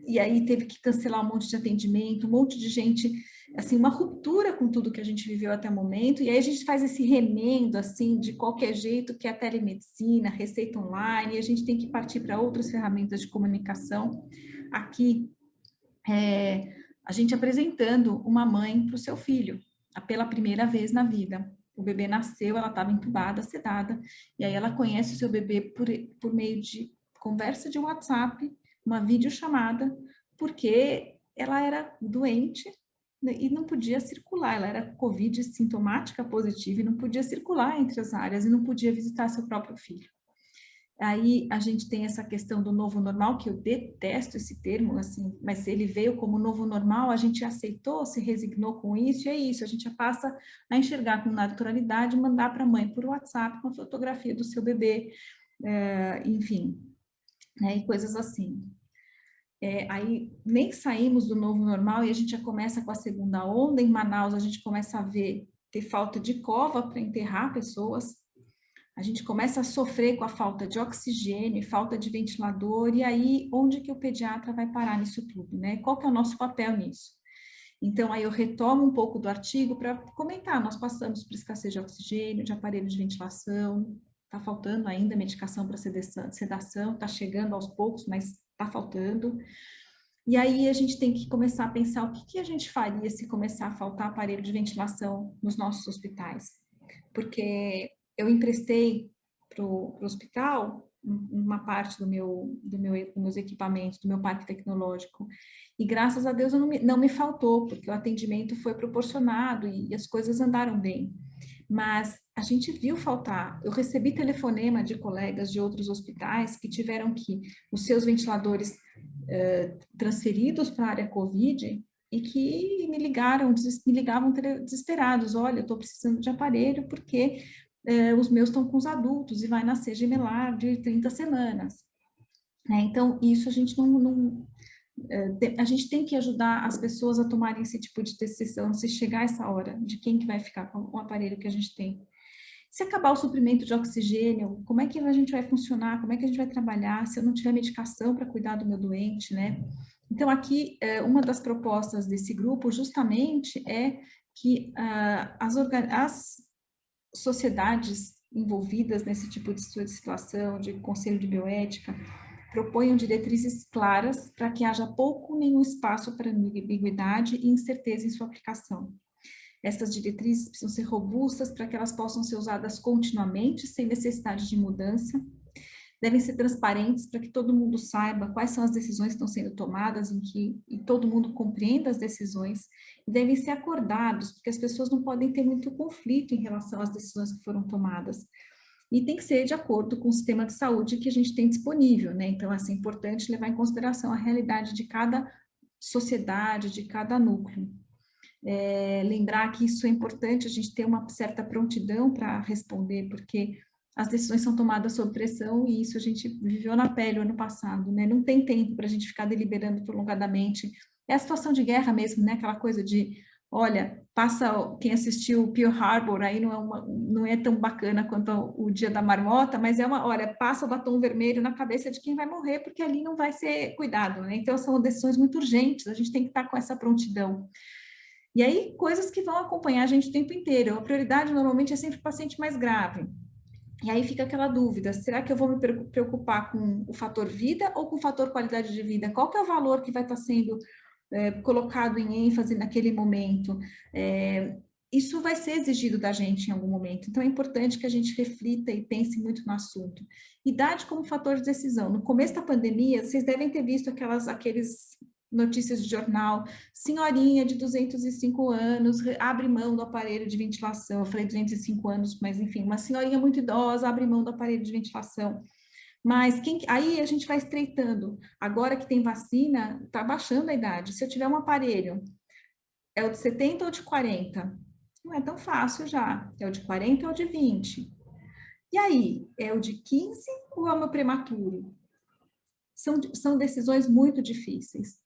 e aí teve que cancelar um monte de atendimento, um monte de gente, assim, uma ruptura com tudo que a gente viveu até o momento, e aí a gente faz esse remendo, assim, de qualquer jeito, que é a telemedicina, receita online, e a gente tem que partir para outras ferramentas de comunicação. Aqui, a gente apresentando uma mãe para o seu filho, pela primeira vez na vida. O bebê nasceu, ela estava entubada, sedada, e aí ela conhece o seu bebê por meio de conversa de WhatsApp, uma videochamada, porque ela era doente, né, e não podia circular, ela era Covid sintomática positiva e não podia circular entre as áreas e não podia visitar seu próprio filho. Aí a gente tem essa questão do novo normal, que eu detesto esse termo, assim, mas ele veio como novo normal, a gente aceitou, se resignou com isso, e é isso, a gente já passa a enxergar com naturalidade, mandar para a mãe por WhatsApp uma fotografia do seu bebê, enfim, né, e coisas assim. Aí nem saímos do novo normal e a gente já começa com a segunda onda. Em Manaus a gente começa a ter falta de cova para enterrar pessoas, a gente começa a sofrer com a falta de oxigênio, falta de ventilador, e aí onde que o pediatra vai parar nisso tudo, né? Qual que é o nosso papel nisso? Então, aí eu retomo um pouco do artigo para comentar, nós passamos por escassez de oxigênio, de aparelho de ventilação, está faltando ainda medicação para sedação, está chegando aos poucos, mas está faltando. E aí a gente tem que começar a pensar o que a gente faria se começar a faltar aparelho de ventilação nos nossos hospitais. Porque eu emprestei para o hospital uma parte dos meus equipamentos, do meu parque tecnológico, e graças a Deus não me faltou, porque o atendimento foi proporcionado e as coisas andaram bem. Mas a gente viu faltar. Eu recebi telefonema de colegas de outros hospitais que tiveram os seus ventiladores transferidos para a área Covid e que me ligavam desesperados. Olha, eu estou precisando de aparelho porque os meus estão com os adultos e vai nascer gemelar de 30 semanas. Então, isso a gente a gente tem que ajudar as pessoas a tomarem esse tipo de decisão, se chegar essa hora, de quem que vai ficar com o aparelho que a gente tem. Se acabar o suprimento de oxigênio, como é que a gente vai funcionar? Como é que a gente vai trabalhar se eu não tiver medicação para cuidar do meu doente, né? Então, aqui, uma das propostas desse grupo justamente é que as sociedades envolvidas nesse tipo de situação, de conselho de bioética, proponham diretrizes claras para que haja pouco ou nenhum espaço para ambiguidade e incerteza em sua aplicação. Essas diretrizes precisam ser robustas para que elas possam ser usadas continuamente, sem necessidade de mudança. devem ser transparentes para que todo mundo saiba quais são as decisões que estão sendo tomadas, e todo mundo compreenda as decisões, e devem ser acordados, porque as pessoas não podem ter muito conflito em relação às decisões que foram tomadas. E tem que ser de acordo com o sistema de saúde que a gente tem disponível, né? Então, assim, é importante levar em consideração a realidade de cada sociedade, de cada núcleo. Lembrar que isso é importante, a gente ter uma certa prontidão para responder, porque as decisões são tomadas sob pressão, e isso a gente viveu na pele o ano passado, né? Não tem tempo para a gente ficar deliberando prolongadamente. É a situação de guerra mesmo, né? Aquela coisa de, olha, quem assistiu Pearl Harbor, aí não é tão bacana quanto o Dia da Marmota, mas olha, passa o batom vermelho na cabeça de quem vai morrer, porque ali não vai ser cuidado, né? Então, são decisões muito urgentes, a gente tem que estar com essa prontidão. E aí, coisas que vão acompanhar a gente o tempo inteiro. A prioridade, normalmente, é sempre o paciente mais grave. E aí fica aquela dúvida, será que eu vou me preocupar com o fator vida ou com o fator qualidade de vida? Qual que é o valor que vai estar sendo colocado em ênfase naquele momento? Isso vai ser exigido da gente em algum momento. Então, é importante que a gente reflita e pense muito no assunto. Idade como fator de decisão. No começo da pandemia, vocês devem ter visto aqueles notícias de jornal, senhorinha de 205 anos, abre mão do aparelho de ventilação. Eu falei 205 anos, mas enfim, uma senhorinha muito idosa abre mão do aparelho de ventilação. Mas aí a gente vai estreitando. Agora que tem vacina, está baixando a idade. Se eu tiver um aparelho, é o de 70 ou de 40? Não é tão fácil já. É o de 40 ou de 20? E aí, é o de 15 ou é o meu prematuro? São decisões muito difíceis.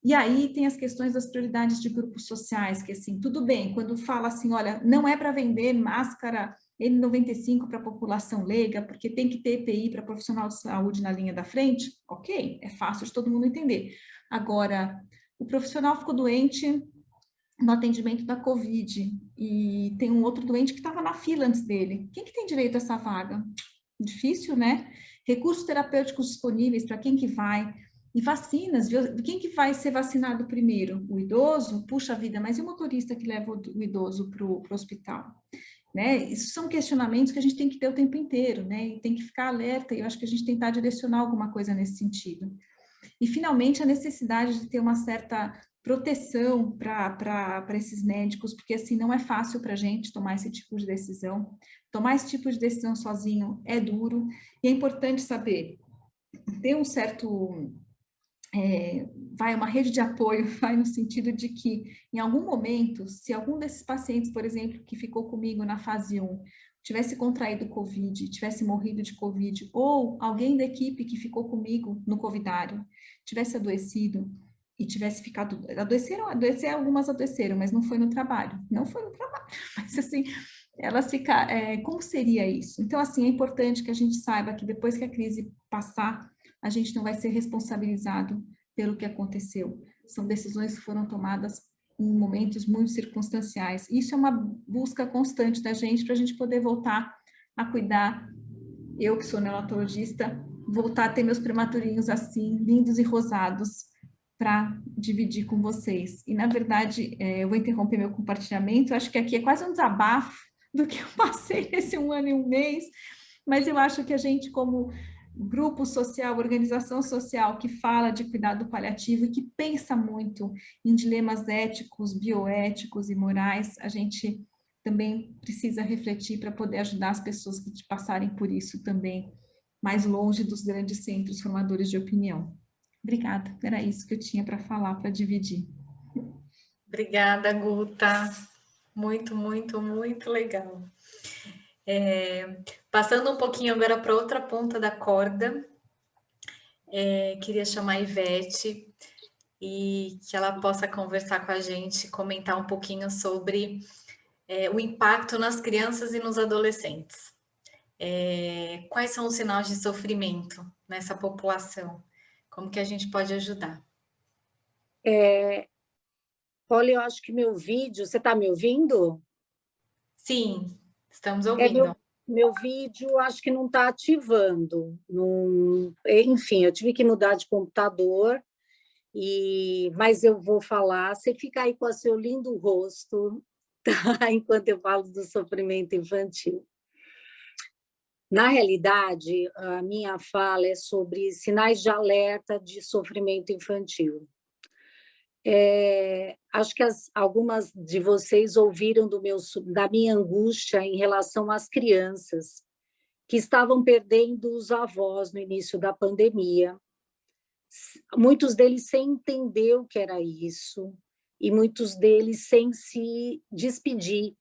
E aí tem as questões das prioridades de grupos sociais, que assim, tudo bem, quando fala assim, olha, não é para vender máscara N95 para a população leiga, porque tem que ter EPI para profissional de saúde na linha da frente, ok, é fácil de todo mundo entender. Agora, o profissional ficou doente no atendimento da Covid, e tem um outro doente que estava na fila antes dele. Quem que tem direito a essa vaga? Difícil, né? Recursos terapêuticos disponíveis para quem que vai... E vacinas, quem que vai ser vacinado primeiro? O idoso? Puxa vida, mas e o motorista que leva o idoso para o hospital? Né? Isso são questionamentos que a gente tem que ter o tempo inteiro, né? E tem que ficar alerta, e eu acho que a gente tentar direcionar alguma coisa nesse sentido. E, finalmente, a necessidade de ter uma certa proteção para esses médicos, porque, assim, não é fácil para a gente tomar esse tipo de decisão. Tomar esse tipo de decisão sozinho é duro, e é importante saber, ter um certo... uma rede de apoio, vai no sentido de que, em algum momento, se algum desses pacientes, por exemplo, que ficou comigo na fase 1, tivesse contraído Covid, tivesse morrido de Covid, ou alguém da equipe que ficou comigo no covidário, tivesse adoecido e tivesse ficado... algumas adoeceram, mas não foi no trabalho. Não foi no trabalho, mas assim... elas ficaram... como seria isso? Então, assim, é importante que a gente saiba que depois que a crise passar, a gente não vai ser responsabilizado pelo que aconteceu. São decisões que foram tomadas em momentos muito circunstanciais. Isso é uma busca constante da gente para a gente poder voltar a cuidar. Eu, que sou neonatologista, voltar a ter meus prematurinhos assim, lindos e rosados, para dividir com vocês. E, na verdade, eu vou interromper meu compartilhamento, eu acho que aqui é quase um desabafo do que eu passei nesse 1 ano e 1 mês, mas eu acho que a gente, como grupo social, organização social que fala de cuidado paliativo e que pensa muito em dilemas éticos, bioéticos e morais, a gente também precisa refletir para poder ajudar as pessoas que passarem por isso também, mais longe dos grandes centros formadores de opinião. Obrigada, era isso que eu tinha para falar, para dividir. Obrigada, Guta. Muito, muito, muito legal. Passando um pouquinho agora para outra ponta da corda, queria chamar a Ivete e que ela possa conversar com a gente, comentar um pouquinho sobre o impacto nas crianças e nos adolescentes. Quais são os sinais de sofrimento nessa população? Como que a gente pode ajudar? Olha, eu acho que meu vídeo... Você está me ouvindo? Sim, estamos ouvindo. Meu vídeo acho que não está ativando. Não, enfim, eu tive que mudar de computador, mas eu vou falar. Você fica aí com o seu lindo rosto, tá? Enquanto eu falo do sofrimento infantil. Na realidade, a minha fala é sobre sinais de alerta de sofrimento infantil. Acho que algumas de vocês ouviram da minha angústia em relação às crianças que estavam perdendo os avós no início da pandemia. Muitos deles sem entender o que era isso, e muitos deles sem se despedir,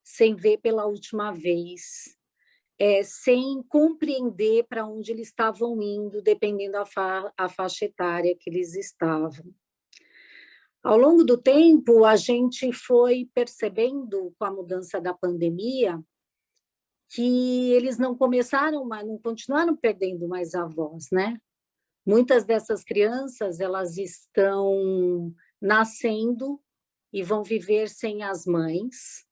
sem ver pela última vez, sem compreender para onde eles estavam indo, dependendo a faixa etária que eles estavam. Ao longo do tempo, a gente foi percebendo, com a mudança da pandemia, que eles não continuaram perdendo mais avós, né? Muitas dessas crianças, elas estão nascendo e vão viver sem as mães.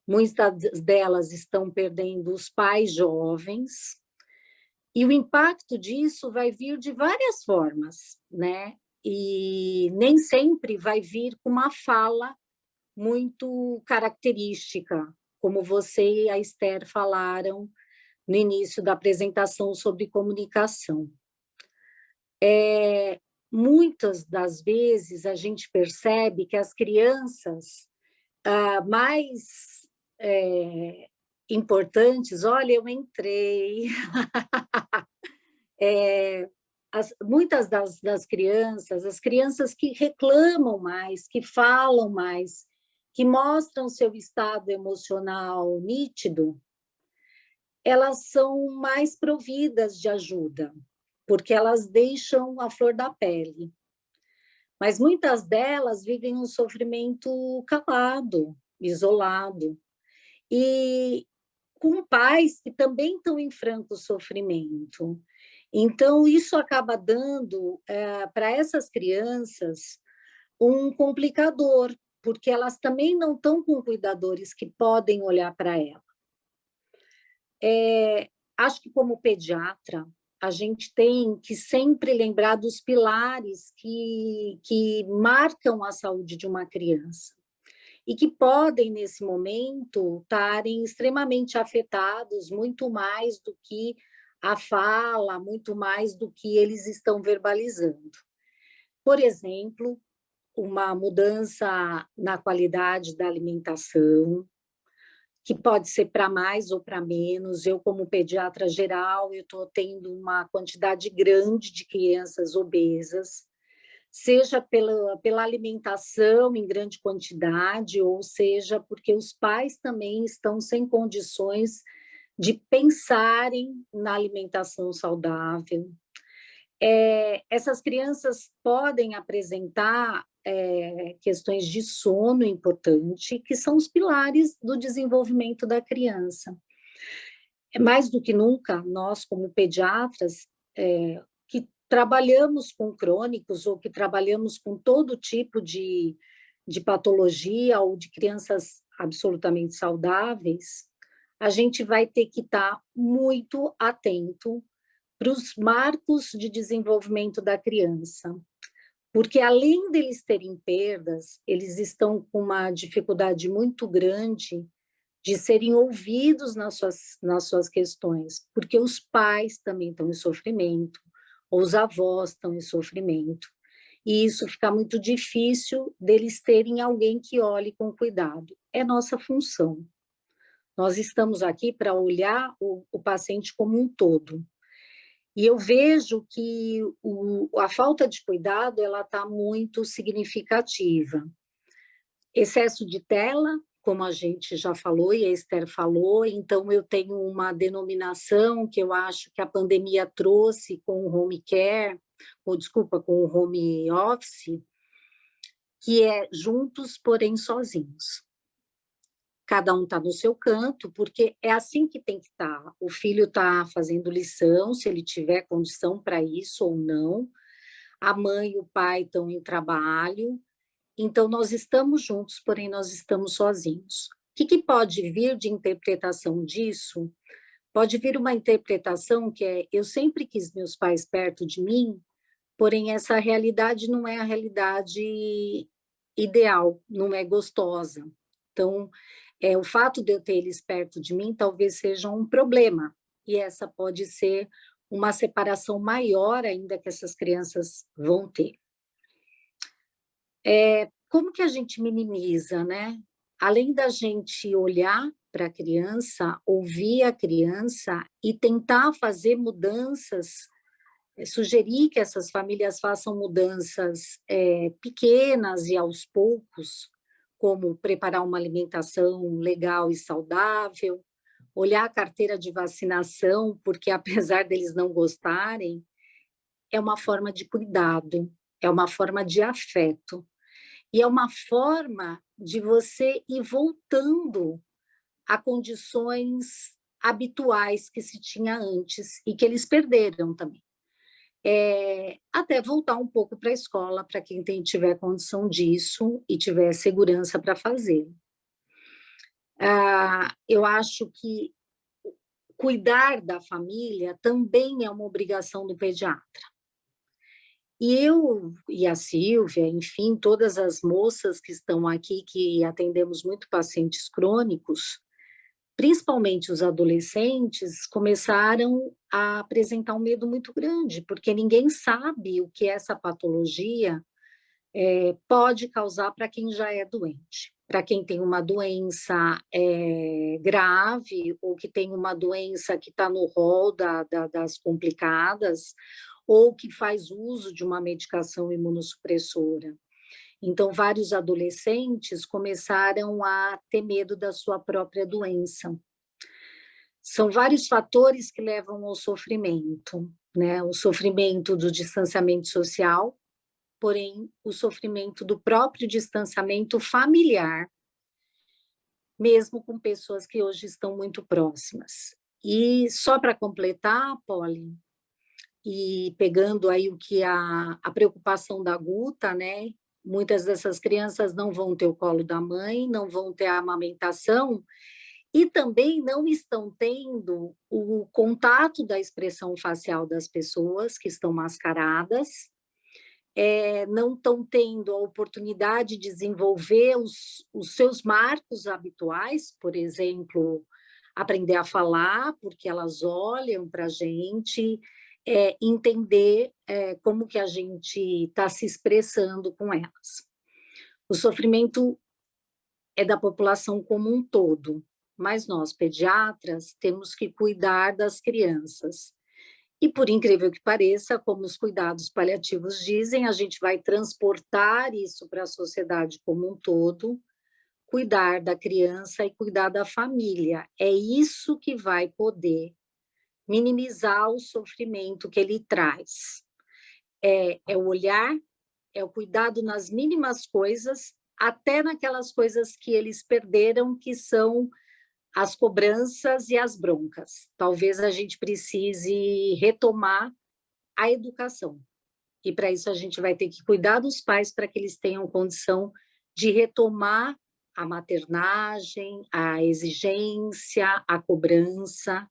Muitas delas estão perdendo os pais jovens. E o impacto disso vai vir de várias formas, né? E nem sempre vai vir com uma fala muito característica, como você e a Esther falaram no início da apresentação sobre comunicação. Muitas das vezes a gente percebe que as crianças mais importantes, olha, eu entrei, muitas das crianças, as crianças que reclamam mais, que falam mais, que mostram seu estado emocional nítido, elas são mais providas de ajuda, porque elas deixam a flor da pele. Mas muitas delas vivem um sofrimento calado, isolado, e com pais que também estão em franco sofrimento. Então, isso acaba dando para essas crianças um complicador, porque elas também não estão com cuidadores que podem olhar para ela. Acho que, como pediatra, a gente tem que sempre lembrar dos pilares que marcam a saúde de uma criança e que podem, nesse momento, estarem extremamente afetados, muito mais do que a fala, muito mais do que eles estão verbalizando. Por exemplo, uma mudança na qualidade da alimentação, que pode ser para mais ou para menos. Eu, como pediatra geral, eu estou tendo uma quantidade grande de crianças obesas, seja pela alimentação em grande quantidade, ou seja porque os pais também estão sem condições de pensarem na alimentação saudável. Essas crianças podem apresentar questões de sono importante, que são os pilares do desenvolvimento da criança. Mais do que nunca, nós, como pediatras, que trabalhamos com crônicos ou que trabalhamos com todo tipo de patologia ou de crianças absolutamente saudáveis, a gente vai ter que estar muito atento para os marcos de desenvolvimento da criança. Porque, além deles terem perdas, eles estão com uma dificuldade muito grande de serem ouvidos nas suas questões, porque os pais também estão em sofrimento, ou os avós estão em sofrimento, e isso fica muito difícil deles terem alguém que olhe com cuidado. É nossa função. Nós estamos aqui para olhar o paciente como um todo. E eu vejo que a falta de cuidado ela está muito significativa. Excesso de tela, como a gente já falou e a Esther falou, então eu tenho uma denominação que eu acho que a pandemia trouxe com o home care, com o home office, que é juntos, porém sozinhos. Cada um está no seu canto, porque é assim que tem que estar. O filho está fazendo lição, se ele tiver condição para isso ou não. A mãe e o pai estão em trabalho. Então, nós estamos juntos, porém nós estamos sozinhos. O que pode vir de interpretação disso? Pode vir uma interpretação que é: eu sempre quis meus pais perto de mim, porém essa realidade não é a realidade ideal, não é gostosa. Então, o fato de eu ter eles perto de mim talvez seja um problema, e essa pode ser uma separação maior ainda que essas crianças vão ter. Como que a gente minimiza, né? Além da gente olhar para a criança, ouvir a criança e tentar fazer mudanças, sugerir que essas famílias façam mudanças pequenas e aos poucos, como preparar uma alimentação legal e saudável, olhar a carteira de vacinação, porque apesar deles não gostarem, é uma forma de cuidado, é uma forma de afeto. E é uma forma de você ir voltando a condições habituais que se tinha antes e que eles perderam também. Até voltar um pouco para a escola, para quem tiver condição disso e tiver segurança para fazer. Eu acho que cuidar da família também é uma obrigação do pediatra. E eu e a Silvia, enfim, todas as moças que estão aqui, que atendemos muito pacientes crônicos, principalmente os adolescentes, começaram a apresentar um medo muito grande, porque ninguém sabe o que essa patologia pode causar para quem já é doente. Para quem tem uma doença grave ou que tem uma doença que está no rol das complicadas, ou que faz uso de uma medicação imunossupressora. Então, vários adolescentes começaram a ter medo da sua própria doença. São vários fatores que levam ao sofrimento, né? O sofrimento do distanciamento social, porém, o sofrimento do próprio distanciamento familiar, mesmo com pessoas que hoje estão muito próximas. E só para completar, Polly, e pegando aí o que a preocupação da Guta, né? Muitas dessas crianças não vão ter o colo da mãe, não vão ter a amamentação e também não estão tendo o contato da expressão facial das pessoas que estão mascaradas, não estão tendo a oportunidade de desenvolver os seus marcos habituais, por exemplo, aprender a falar, porque elas olham para a gente, entender como que a gente está se expressando com elas. O sofrimento é da população como um todo, mas nós, pediatras, temos que cuidar das crianças. E, por incrível que pareça, como os cuidados paliativos dizem, a gente vai transportar isso para a sociedade como um todo, cuidar da criança e cuidar da família. É isso que vai poder minimizar o sofrimento que ele traz. É o olhar, é o cuidado nas mínimas coisas, até naquelas coisas que eles perderam, que são as cobranças e as broncas. Talvez a gente precise retomar a educação. E para isso a gente vai ter que cuidar dos pais para que eles tenham condição de retomar a maternagem, a exigência, a cobrança,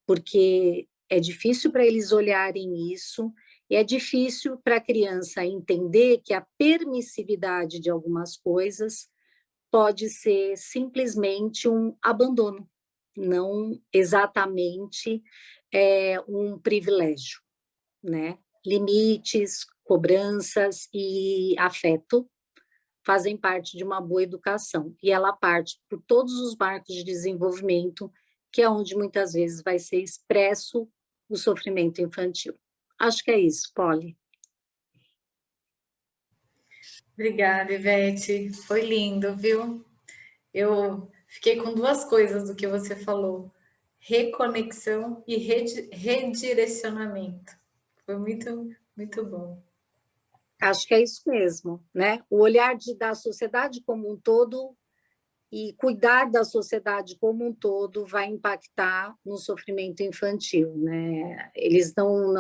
porque é difícil para eles olharem isso, e é difícil para a criança entender que a permissividade de algumas coisas pode ser simplesmente um abandono, não exatamente um privilégio, né? Limites, cobranças e afeto fazem parte de uma boa educação, e ela parte por todos os marcos de desenvolvimento, que é onde muitas vezes vai ser expresso o sofrimento infantil. Acho que é isso, Polly. Obrigada, Ivete. Foi lindo, viu? Eu fiquei com duas coisas do que você falou: reconexão e redirecionamento. Foi muito, muito bom. Acho que é isso mesmo, né? O olhar da sociedade como um todo e cuidar da sociedade como um todo vai impactar no sofrimento infantil, né? Eles não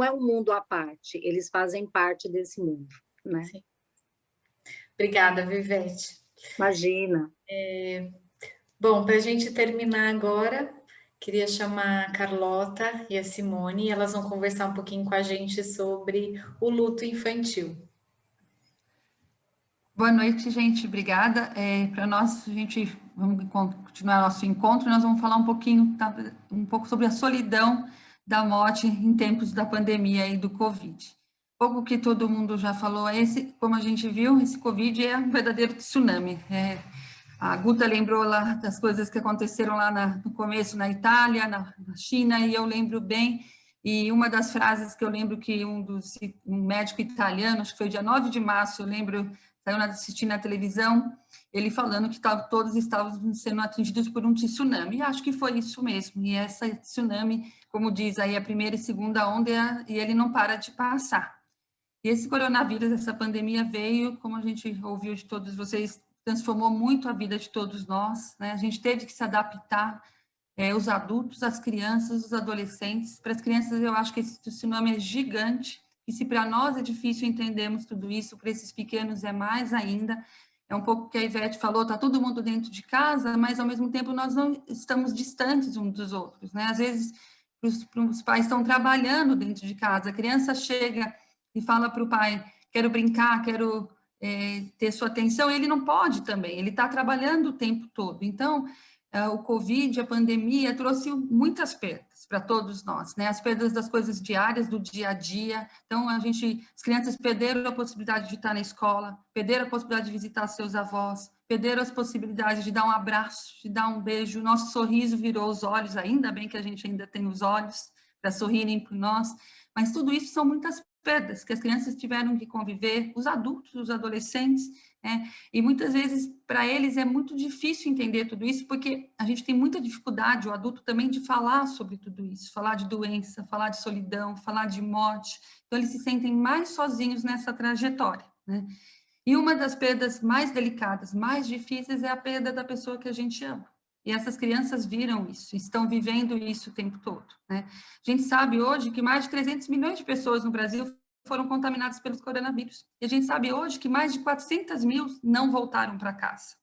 é um mundo à parte, eles fazem parte desse mundo, né? Sim. Obrigada, Vivete. Imagina. Bom, para a gente terminar agora, queria chamar a Carlota e a Simone, e elas vão conversar um pouquinho com a gente sobre o luto infantil. Boa noite, gente. Obrigada. Para nós, a gente vamos continuar nosso encontro, nós vamos falar um pouco sobre a solidão da morte em tempos da pandemia e do Covid. Pouco que todo mundo já falou, como a gente viu, esse Covid é um verdadeiro tsunami. A Guta lembrou lá das coisas que aconteceram lá no começo na Itália, na China, e eu lembro bem, e uma das frases que eu lembro que um médico italiano, acho que foi dia 9 de março, eu lembro, saiu assistindo na televisão, ele falando que todos estavam sendo atingidos por um tsunami, e acho que foi isso mesmo, e essa tsunami, como diz aí, a primeira e segunda onda, e ele não para de passar. E esse coronavírus, essa pandemia veio, como a gente ouviu de todos vocês, transformou muito a vida de todos nós, né? A gente teve que se adaptar, os adultos, as crianças, os adolescentes. Para as crianças, eu acho que esse tsunami é gigante, e se para nós é difícil entendermos tudo isso, para esses pequenos é mais ainda. É um pouco o que a Ivete falou, está todo mundo dentro de casa, mas ao mesmo tempo nós não estamos distantes uns dos outros, né? Às vezes, os pais estão trabalhando dentro de casa, a criança chega e fala para o pai, quero brincar, quero ter sua atenção, ele não pode também, ele está trabalhando o tempo todo. Então, o Covid, a pandemia, trouxe muitas perdas para todos nós, né? As perdas das coisas diárias, do dia a dia. Então, as crianças perderam a possibilidade de estar na escola, perderam a possibilidade de visitar seus avós, perderam as possibilidades de dar um abraço, de dar um beijo. O nosso sorriso virou os olhos, ainda bem que a gente ainda tem os olhos para sorrirem por nós, mas tudo isso são muitas perdas que as crianças tiveram que conviver, os adultos, os adolescentes, e muitas vezes para eles é muito difícil entender tudo isso, porque a gente tem muita dificuldade, o adulto também, de falar sobre tudo isso, falar de doença, falar de solidão, falar de morte, então eles se sentem mais sozinhos nessa trajetória, né? E uma das perdas mais delicadas, mais difíceis, é a perda da pessoa que a gente ama. E essas crianças viram isso, estão vivendo isso o tempo todo, né? A gente sabe hoje que mais de 300 milhões de pessoas no Brasil foram contaminadas pelos coronavírus. E a gente sabe hoje que mais de 400 mil não voltaram para casa,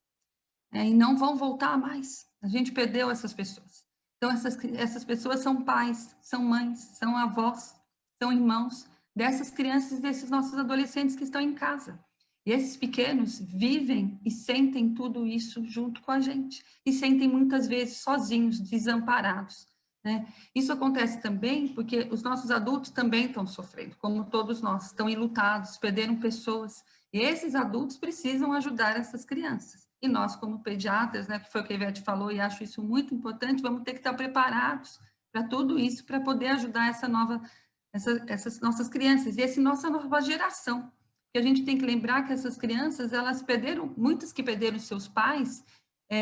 e não vão voltar mais. A gente perdeu essas pessoas. Então, essas pessoas são pais, são mães, são avós, são irmãos dessas crianças e desses nossos adolescentes que estão em casa. E esses pequenos vivem e sentem tudo isso junto com a gente. E sentem muitas vezes sozinhos, desamparados, né? Isso acontece também porque os nossos adultos também estão sofrendo, como todos nós, estão enlutados, perderam pessoas. E esses adultos precisam ajudar essas crianças. E nós, como pediatras, né, que foi o que a Ivete falou, e acho isso muito importante, vamos ter que estar preparados para tudo isso, para poder ajudar essas nossas crianças e essa nossa nova geração. Porque a gente tem que lembrar que essas crianças, elas perderam, muitas que perderam seus pais.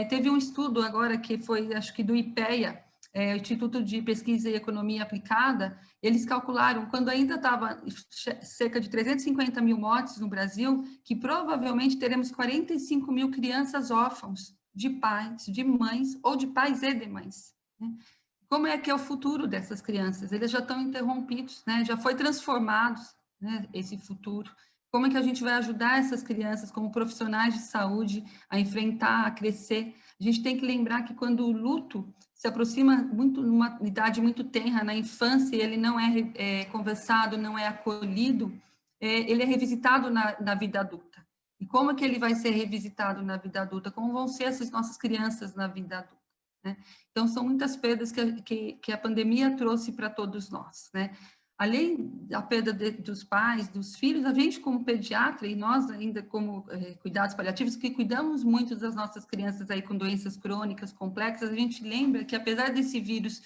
Teve um estudo agora que foi, acho que do IPEA, o Instituto de Pesquisa e Economia Aplicada, eles calcularam, quando ainda estava cerca de 350 mil mortes no Brasil, que provavelmente teremos 45 mil crianças órfãos de pais, de mães, ou de pais e de mães, né? Como é que é o futuro dessas crianças? Eles já estão interrompidos, né? Já foi transformado, né, esse futuro. Como é que a gente vai ajudar essas crianças, como profissionais de saúde, a enfrentar, a crescer? A gente tem que lembrar que quando o luto se aproxima muito, numa idade muito tenra, na infância, e ele não é conversado, não é acolhido, ele é revisitado na vida adulta. E como é que ele vai ser revisitado na vida adulta? Como vão ser essas nossas crianças na vida adulta, né? Então, são muitas perdas que a pandemia trouxe para todos nós, né? Além da perda dos pais, dos filhos, a gente como pediatra e nós ainda como cuidados paliativos, que cuidamos muito das nossas crianças aí com doenças crônicas complexas, a gente lembra que apesar desse vírus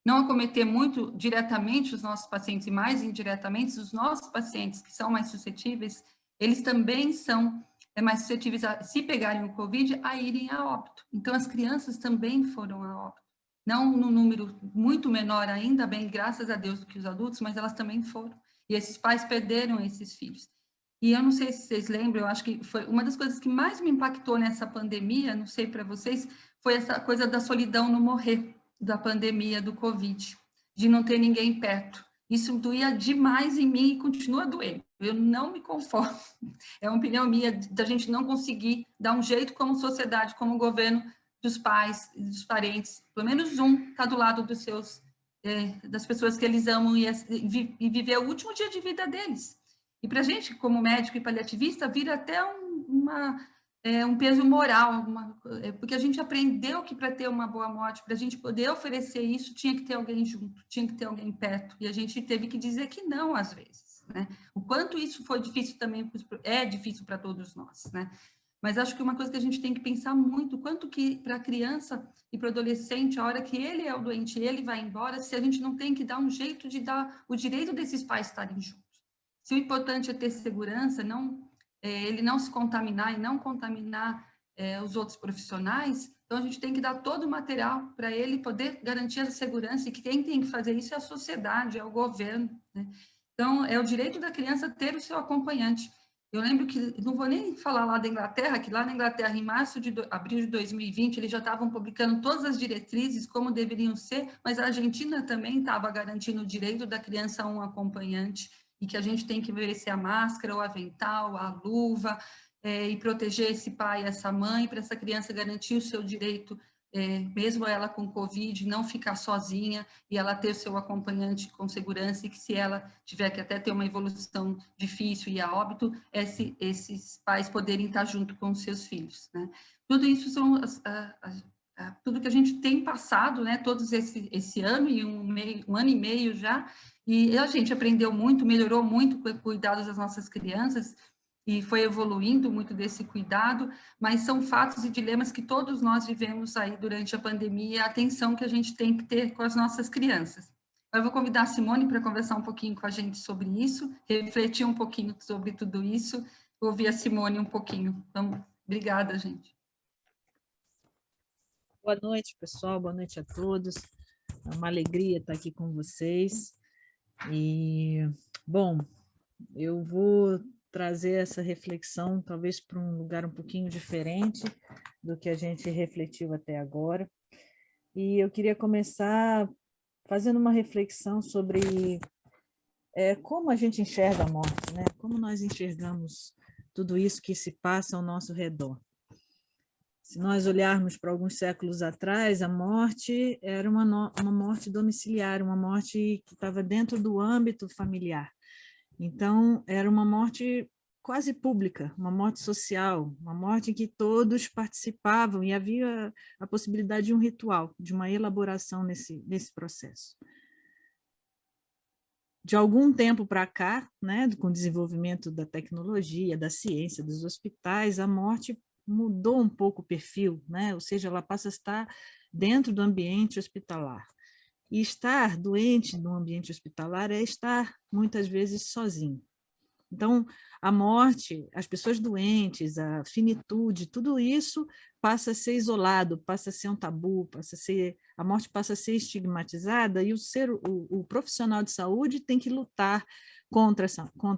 não acometer muito diretamente os nossos pacientes e mais indiretamente os nossos pacientes que são mais suscetíveis, eles também são mais suscetíveis a, se pegarem o Covid, a irem a óbito. Então as crianças também foram a óbito. Não num número muito menor ainda, bem, graças a Deus, do que os adultos, mas elas também foram. E esses pais perderam esses filhos. E eu não sei se vocês lembram, eu acho que foi uma das coisas que mais me impactou nessa pandemia, não sei para vocês, foi essa coisa da solidão no morrer, da pandemia, do Covid, de não ter ninguém perto. Isso doía demais em mim e continua doendo. Eu não me conformo. É uma opinião minha da gente não conseguir dar um jeito como sociedade, como governo, dos pais e dos parentes, pelo menos um está do lado dos seus, das pessoas que eles amam e viver o último dia de vida deles. E para a gente, como médico e paliativista, vira até um peso moral, porque a gente aprendeu que para ter uma boa morte, para a gente poder oferecer isso, tinha que ter alguém junto, tinha que ter alguém perto, e a gente teve que dizer que não, às vezes, né? O quanto isso foi difícil também, é difícil para todos nós, né? Mas acho que uma coisa que a gente tem que pensar muito, quanto que para a criança e para o adolescente, a hora que ele é o doente, ele vai embora, se a gente não tem que dar um jeito de dar o direito desses pais estarem juntos. Se o importante é ter segurança, ele não se contaminar e não contaminar os outros profissionais, então a gente tem que dar todo o material para ele poder garantir a segurança, e que quem tem que fazer isso é a sociedade, é o governo, né? Então, é o direito da criança ter o seu acompanhante. Eu lembro que, não vou nem falar lá da Inglaterra, que lá na Inglaterra, em abril de 2020, eles já estavam publicando todas as diretrizes, como deveriam ser, mas a Argentina também estava garantindo o direito da criança a um acompanhante, e que a gente tem que ver se a máscara, o avental, a luva, e proteger esse pai e essa mãe, para essa criança garantir o seu direito, mesmo ela com Covid, não ficar sozinha, e ela ter o seu acompanhante com segurança, e que se ela tiver que até ter uma evolução difícil e a óbito, esses pais poderem estar junto com os seus filhos, né? Tudo isso são tudo que a gente tem passado, né? Todos esse ano e um ano e meio já, e a gente aprendeu muito, melhorou muito com o cuidado das nossas crianças, e foi evoluindo muito desse cuidado, mas são fatos e dilemas que todos nós vivemos aí durante a pandemia, e a atenção que a gente tem que ter com as nossas crianças. Eu vou convidar a Simone para conversar um pouquinho com a gente sobre isso, refletir um pouquinho sobre tudo isso, ouvir a Simone um pouquinho. Então, obrigada, gente. Boa noite, pessoal, boa noite a todos. É uma alegria estar aqui com vocês. E, bom, eu vou trazer essa reflexão, talvez para um lugar um pouquinho diferente do que a gente refletiu até agora. E eu queria começar fazendo uma reflexão sobre como a gente enxerga a morte, né? Como nós enxergamos tudo isso que se passa ao nosso redor. Se nós olharmos para alguns séculos atrás, a morte era uma morte domiciliar, uma morte que estava dentro do âmbito familiar. Então, era uma morte quase pública, uma morte social, uma morte em que todos participavam, e havia a possibilidade de um ritual, de uma elaboração nesse processo. De algum tempo para cá, né, com o desenvolvimento da tecnologia, da ciência, dos hospitais, a morte mudou um pouco o perfil, né? Ou seja, ela passa a estar dentro do ambiente hospitalar. E estar doente no ambiente hospitalar é estar, muitas vezes, sozinho. Então, a morte, as pessoas doentes, a finitude, tudo isso passa a ser isolado, passa a ser um tabu, a morte passa a ser estigmatizada, e o profissional de saúde tem que lutar contra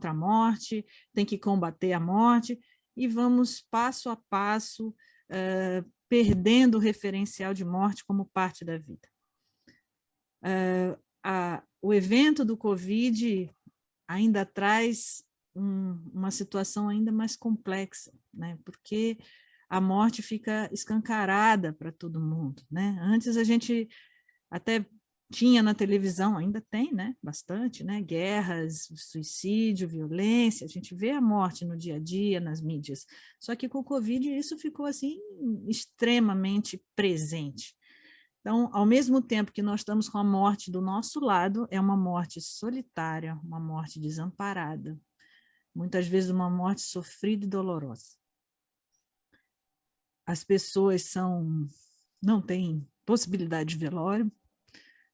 a morte, tem que combater a morte, e vamos passo a passo perdendo o referencial de morte como parte da vida. O evento do Covid ainda traz uma situação ainda mais complexa, né? Porque a morte fica escancarada para todo mundo, né? Antes a gente até tinha na televisão, ainda tem, né? Bastante, né? Guerras, suicídio, violência, a gente vê a morte no dia a dia, nas mídias. Só que com o Covid isso ficou assim extremamente presente. Então, ao mesmo tempo que nós estamos com a morte do nosso lado, é uma morte solitária, uma morte desamparada, muitas vezes uma morte sofrida e dolorosa. As pessoas não têm possibilidade de velório.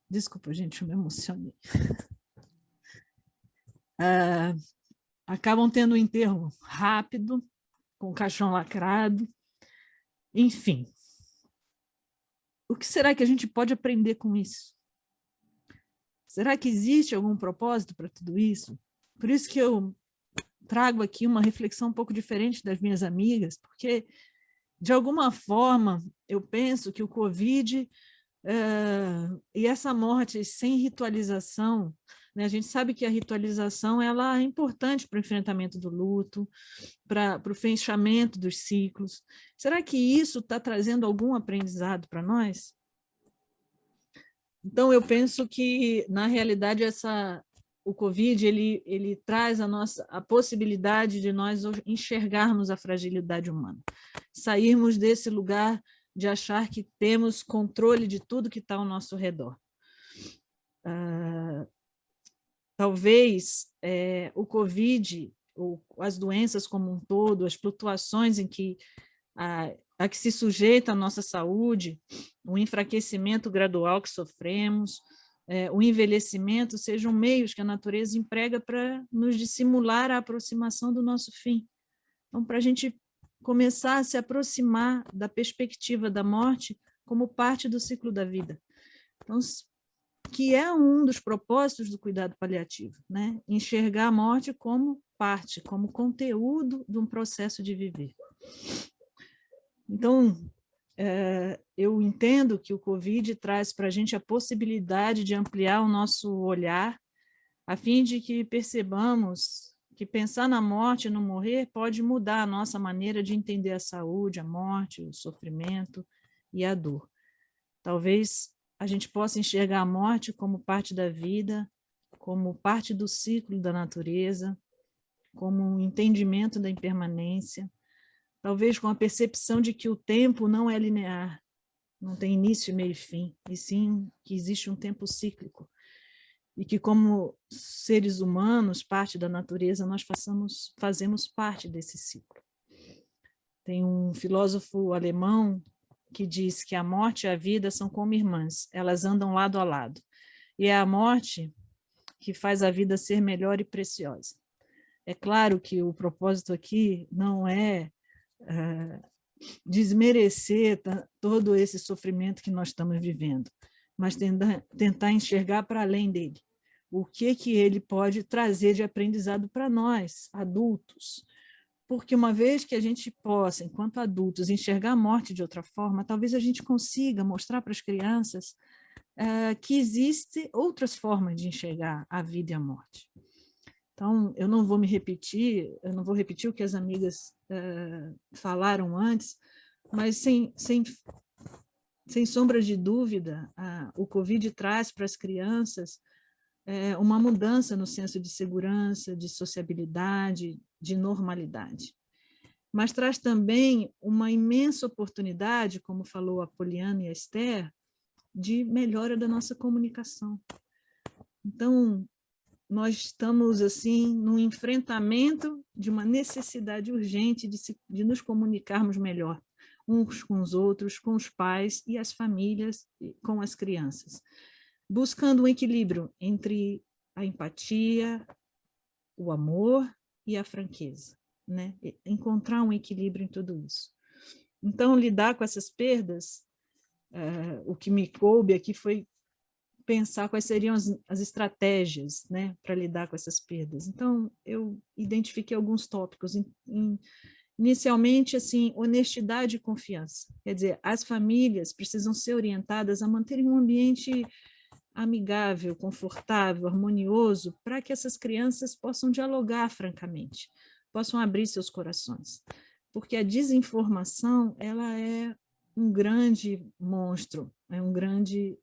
Desculpa, gente, eu me emocionei. Acabam tendo um enterro rápido, com o caixão lacrado, enfim. O que será que a gente pode aprender com isso? Será que existe algum propósito para tudo isso? Por isso que eu trago aqui uma reflexão um pouco diferente das minhas amigas, porque, de alguma forma, eu penso que o Covid e essa morte sem ritualização, né, a gente sabe que a ritualização ela é importante para o enfrentamento do luto, para o fechamento dos ciclos. Será que isso está trazendo algum aprendizado para nós? Então, eu penso que, na realidade, o Covid ele traz a possibilidade de nós enxergarmos a fragilidade humana, sairmos desse lugar de achar que temos controle de tudo que está ao nosso redor. Talvez o Covid, ou as doenças como um todo, as flutuações em que a que se sujeita a nossa saúde, o enfraquecimento gradual que sofremos, o envelhecimento, sejam meios que a natureza emprega para nos dissimular a aproximação do nosso fim. Então, para a gente começar a se aproximar da perspectiva da morte como parte do ciclo da vida. Então, que é um dos propósitos do cuidado paliativo, né? Enxergar a morte como parte, como conteúdo de um processo de viver. Então, eu entendo que o Covid traz para a gente a possibilidade de ampliar o nosso olhar, a fim de que percebamos que pensar na morte e no morrer pode mudar a nossa maneira de entender a saúde, a morte, o sofrimento e a dor. Talvez a gente possa enxergar a morte como parte da vida, como parte do ciclo da natureza, como um entendimento da impermanência, talvez com a percepção de que o tempo não é linear, não tem início, meio e fim, e sim que existe um tempo cíclico, e que como seres humanos, parte da natureza, nós fazemos parte desse ciclo. Tem um filósofo alemão que diz que a morte e a vida são como irmãs, elas andam lado a lado, e é a morte que faz a vida ser melhor e preciosa. É claro que o propósito aqui não é desmerecer todo esse sofrimento que nós estamos vivendo, mas tentar enxergar para além dele. O que ele pode trazer de aprendizado para nós, adultos. Porque uma vez que a gente possa, enquanto adultos, enxergar a morte de outra forma, talvez a gente consiga mostrar para as crianças que existem outras formas de enxergar a vida e a morte. Então, eu não vou repetir o que as amigas falaram antes, mas sem sombra de dúvida, o Covid traz para as crianças uma mudança no senso de segurança, de sociabilidade, de normalidade. Mas traz também uma imensa oportunidade, como falou a Poliana e a Esther, de melhora da nossa comunicação. Então, nós estamos, assim, num enfrentamento de uma necessidade urgente de nos comunicarmos melhor, uns com os outros, com os pais e as famílias, com as crianças, buscando um equilíbrio entre a empatia, o amor e a franqueza, né? Encontrar um equilíbrio em tudo isso. Então, lidar com essas perdas, o que me coube aqui foi pensar quais seriam as estratégias, né, para lidar com essas perdas. Então, eu identifiquei alguns tópicos. Inicialmente, assim, honestidade e confiança. Quer dizer, as famílias precisam ser orientadas a manterem um ambiente amigável, confortável, harmonioso, para que essas crianças possam dialogar francamente, possam abrir seus corações. Porque a desinformação, ela é um grande monstro,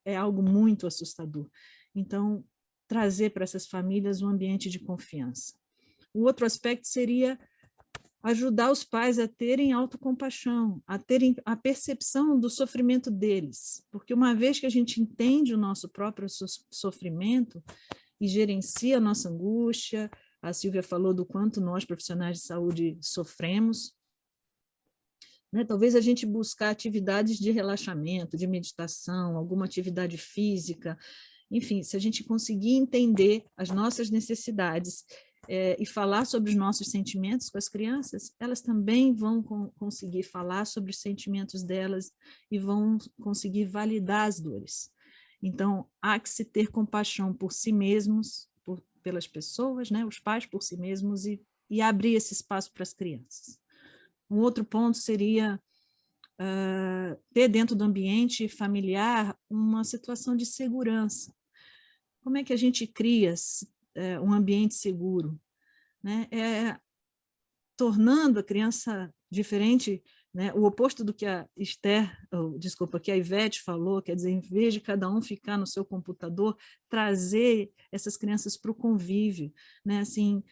é algo muito assustador. Então, trazer para essas famílias um ambiente de confiança. O outro aspecto seria ajudar os pais a terem autocompaixão, a terem a percepção do sofrimento deles, porque uma vez que a gente entende o nosso próprio sofrimento e gerencia a nossa angústia, a Silvia falou do quanto nós, profissionais de saúde, sofremos, né? Talvez a gente buscar atividades de relaxamento, de meditação, alguma atividade física, enfim, se a gente conseguir entender as nossas necessidades e falar sobre os nossos sentimentos com as crianças, elas também vão conseguir falar sobre os sentimentos delas e vão conseguir validar as dores. Então, há que se ter compaixão por si mesmos, pelas pessoas, né? Os pais por si mesmos e abrir esse espaço para as crianças. Um outro ponto seria ter dentro do ambiente familiar uma situação de segurança. Como é que a gente cria um ambiente seguro, né? Tornando a criança diferente né? O oposto do que a que a Ivete falou, quer dizer, em vez de cada um ficar no seu computador, trazer essas crianças para o convívio, né? Assim,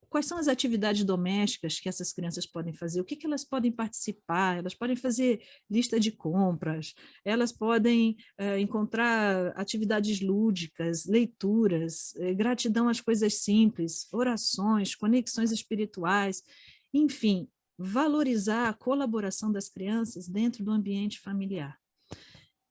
quais são as atividades domésticas que essas crianças podem fazer? O que elas podem participar? Elas podem fazer lista de compras, elas podem encontrar atividades lúdicas, leituras, gratidão às coisas simples, orações, conexões espirituais, enfim, valorizar a colaboração das crianças dentro do ambiente familiar.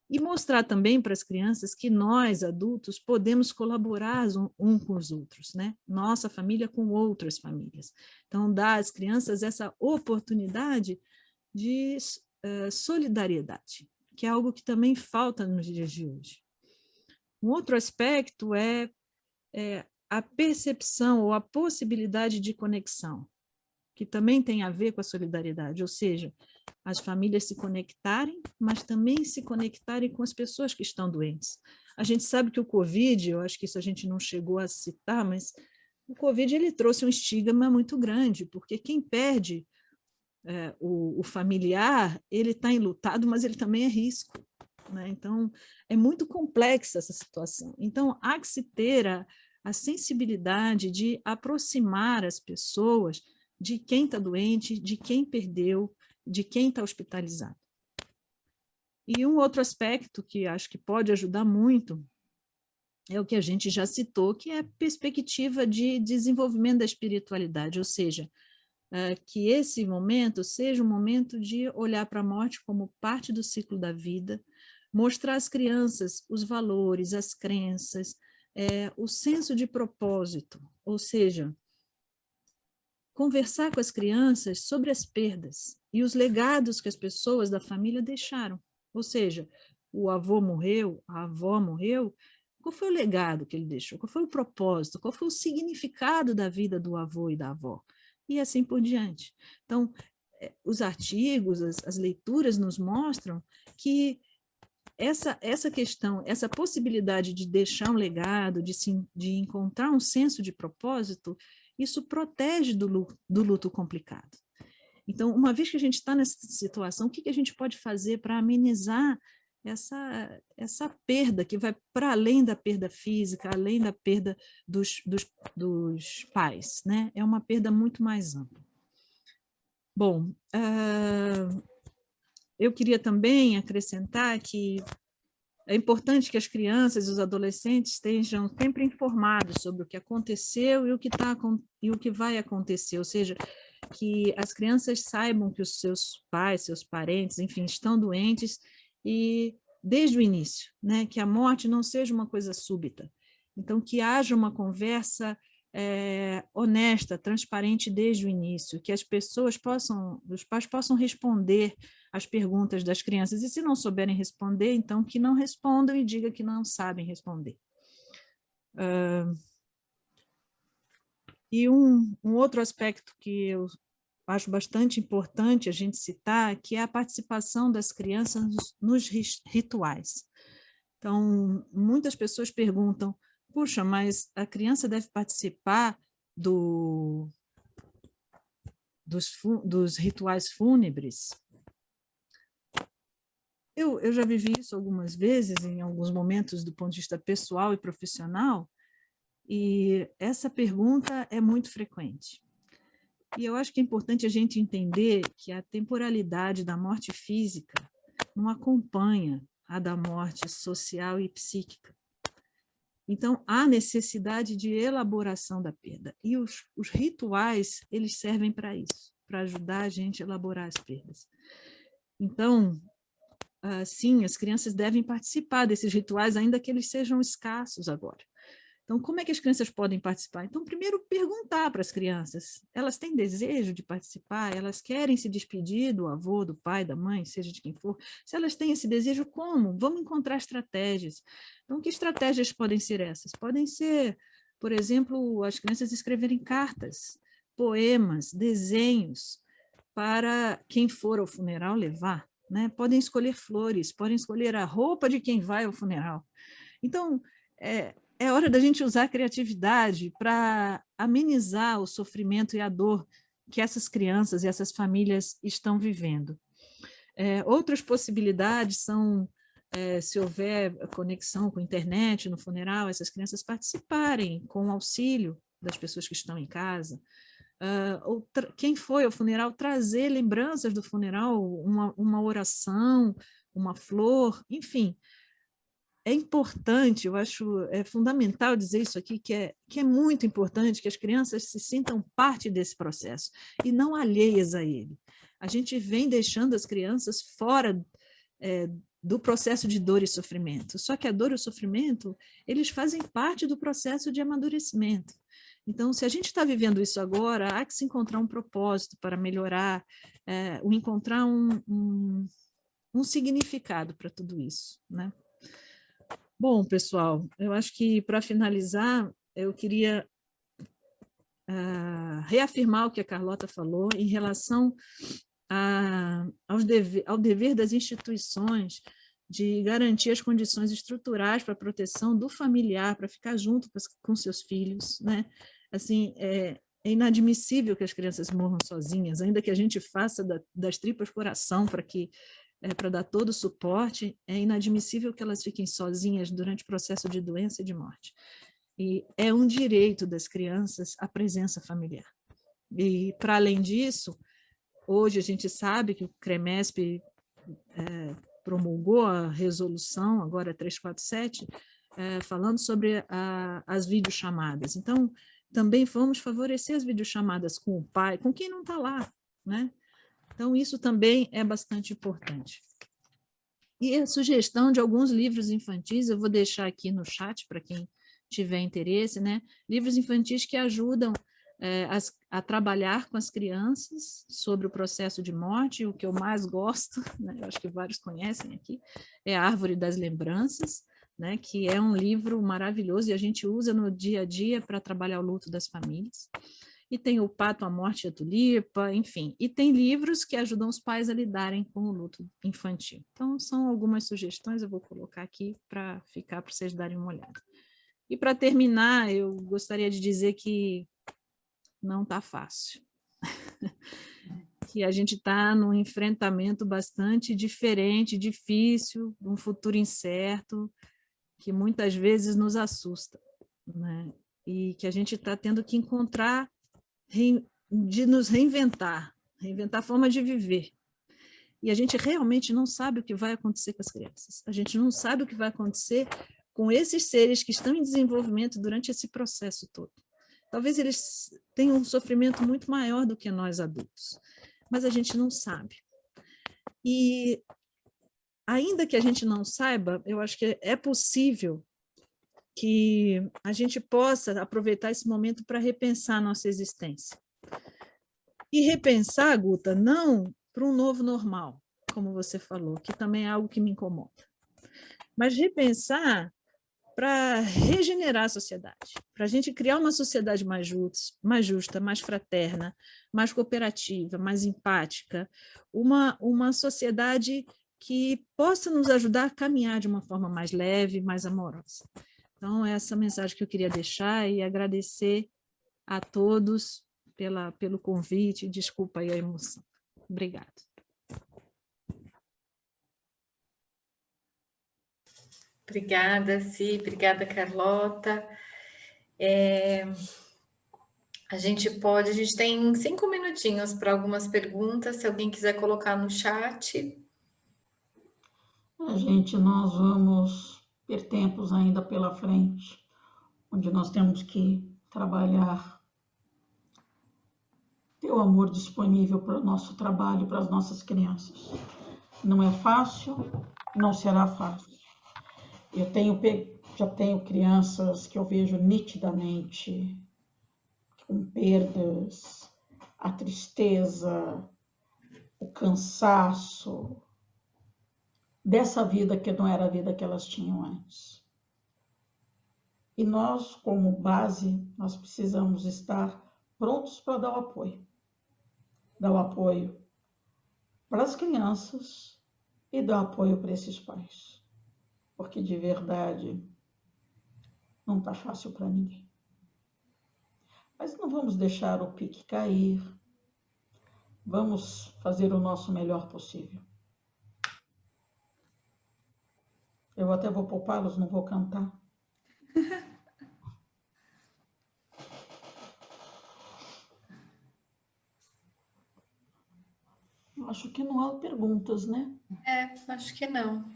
E mostrar também para as crianças que nós, adultos, podemos colaborar um com os outros, né? Nossa família com outras famílias. Então, dar às crianças essa oportunidade de solidariedade, que é algo que também falta nos dias de hoje. Um outro aspecto é a percepção ou a possibilidade de conexão, que também tem a ver com a solidariedade, ou seja, as famílias se conectarem, mas também se conectarem com as pessoas que estão doentes. A gente sabe que o Covid, eu acho que isso a gente não chegou a citar, mas o Covid ele trouxe um estigma muito grande, porque quem perde o familiar, ele está enlutado, mas ele também é risco, né? Então, é muito complexa essa situação. Então, há que se ter a sensibilidade de aproximar as pessoas de quem está doente, de quem perdeu, de quem está hospitalizado. E um outro aspecto que acho que pode ajudar muito é o que a gente já citou, que é a perspectiva de desenvolvimento da espiritualidade, ou seja, que esse momento seja um momento de olhar para a morte como parte do ciclo da vida, mostrar às crianças os valores, as crenças, o senso de propósito, ou seja, conversar com as crianças sobre as perdas e os legados que as pessoas da família deixaram. Ou seja, o avô morreu, a avó morreu, qual foi o legado que ele deixou? Qual foi o propósito? Qual foi o significado da vida do avô e da avó? E assim por diante. Então, os artigos, as leituras nos mostram que essa questão, essa possibilidade de deixar um legado, de encontrar um senso de propósito, isso protege do luto complicado. Então, uma vez que a gente está nessa situação, o que a gente pode fazer para amenizar essa perda que vai para além da perda física, além da perda dos pais, né? É uma perda muito mais ampla. Bom, eu queria também acrescentar que é importante que as crianças e os adolescentes estejam sempre informados sobre o que aconteceu e o que vai acontecer, ou seja, que as crianças saibam que os seus pais, seus parentes, enfim, estão doentes e desde o início, né, que a morte não seja uma coisa súbita. Então, que haja uma conversa honesta, transparente desde o início, que as pessoas os pais possam responder as perguntas das crianças, e se não souberem responder, então que não respondam e digam que não sabem responder. E um outro aspecto que eu acho bastante importante a gente citar, que é a participação das crianças nos rituais. Então, muitas pessoas perguntam, puxa, mas a criança deve participar dos rituais fúnebres? Eu já vivi isso algumas vezes, em alguns momentos do ponto de vista pessoal e profissional, e essa pergunta é muito frequente. E eu acho que é importante a gente entender que a temporalidade da morte física não acompanha a da morte social e psíquica. Então, há necessidade de elaboração da perda. E os rituais, eles servem para isso, para ajudar a gente a elaborar as perdas. Então, sim, as crianças devem participar desses rituais, ainda que eles sejam escassos agora. Então, como é que as crianças podem participar? Então, primeiro, perguntar para as crianças. Elas têm desejo de participar? Elas querem se despedir do avô, do pai, da mãe, seja de quem for? Se elas têm esse desejo, como? Vamos encontrar estratégias. Então, que estratégias podem ser essas? Podem ser, por exemplo, as crianças escreverem cartas, poemas, desenhos, para quem for ao funeral levar, né? Podem escolher flores, podem escolher a roupa de quem vai ao funeral. Então, é hora da gente usar a criatividade para amenizar o sofrimento e a dor que essas crianças e essas famílias estão vivendo. Outras possibilidades são, se houver conexão com a internet no funeral, essas crianças participarem com o auxílio das pessoas que estão em casa. Quem foi ao funeral, trazer lembranças do funeral, uma oração, uma flor, enfim. É importante, eu acho fundamental dizer isso aqui, que é muito importante que as crianças se sintam parte desse processo e não alheias a ele. A gente vem deixando as crianças fora do processo de dor e sofrimento, só que a dor e o sofrimento, eles fazem parte do processo de amadurecimento. Então, se a gente está vivendo isso agora, há que se encontrar um propósito para melhorar, encontrar um significado para tudo isso, né? Bom, pessoal, eu acho que, para finalizar, eu queria reafirmar o que a Carlota falou em relação ao dever das instituições de garantir as condições estruturais para a proteção do familiar, para ficar junto com seus filhos, né? Assim, é inadmissível que as crianças morram sozinhas, ainda que a gente faça das tripas coração para dar todo o suporte, é inadmissível que elas fiquem sozinhas durante o processo de doença e de morte. E é um direito das crianças a presença familiar. E, para além disso, hoje a gente sabe que o CREMESP promulgou a resolução, agora 347, falando sobre as videochamadas. Então, também vamos favorecer as videochamadas com o pai, com quem não está lá, né? Então, isso também é bastante importante. E a sugestão de alguns livros infantis, eu vou deixar aqui no chat para quem tiver interesse, né? Livros infantis que ajudam a trabalhar com as crianças sobre o processo de morte. O que eu mais gosto, né? Eu acho que vários conhecem aqui, é A Árvore das Lembranças, né? Que é um livro maravilhoso e a gente usa no dia a dia para trabalhar o luto das famílias. E tem o Pato, a Morte e a Tulipa, enfim. E tem livros que ajudam os pais a lidarem com o luto infantil. Então, são algumas sugestões, eu vou colocar aqui para vocês darem uma olhada. E, para terminar, eu gostaria de dizer que não está fácil. Que a gente está num enfrentamento bastante diferente, difícil, um futuro incerto, que muitas vezes nos assusta, né? E que a gente está tendo que encontrar de nos reinventar a forma de viver. E a gente realmente não sabe o que vai acontecer com as crianças. A gente não sabe o que vai acontecer com esses seres que estão em desenvolvimento durante esse processo todo. Talvez eles tenham um sofrimento muito maior do que nós adultos, mas a gente não sabe. E ainda que a gente não saiba, eu acho que é possível que a gente possa aproveitar esse momento para repensar a nossa existência. E repensar, Guta, não para um novo normal, como você falou, que também é algo que me incomoda, mas repensar para regenerar a sociedade, para a gente criar uma sociedade mais justa, mais fraterna, mais cooperativa, mais empática, uma sociedade que possa nos ajudar a caminhar de uma forma mais leve, mais amorosa. Então, essa mensagem que eu queria deixar e agradecer a todos pelo convite. Desculpa aí a emoção. Obrigada. Obrigada, Si. Obrigada, Carlota. A gente tem 5 minutinhos para algumas perguntas, se alguém quiser colocar no chat. Nós vamos ter tempos ainda pela frente, onde nós temos que trabalhar, ter o amor disponível para o nosso trabalho, para as nossas crianças. Não é fácil, não será fácil. Já tenho crianças que eu vejo nitidamente com perdas, a tristeza, o cansaço dessa vida que não era a vida que elas tinham antes. E nós, como base, nós precisamos estar prontos para dar o apoio. Dar o apoio para as crianças e dar apoio para esses pais. Porque, de verdade, não está fácil para ninguém. Mas não vamos deixar o pique cair, Vamos fazer o nosso melhor possível. Eu até vou poupá-los, não vou cantar. Acho que não há perguntas, né? Acho que não.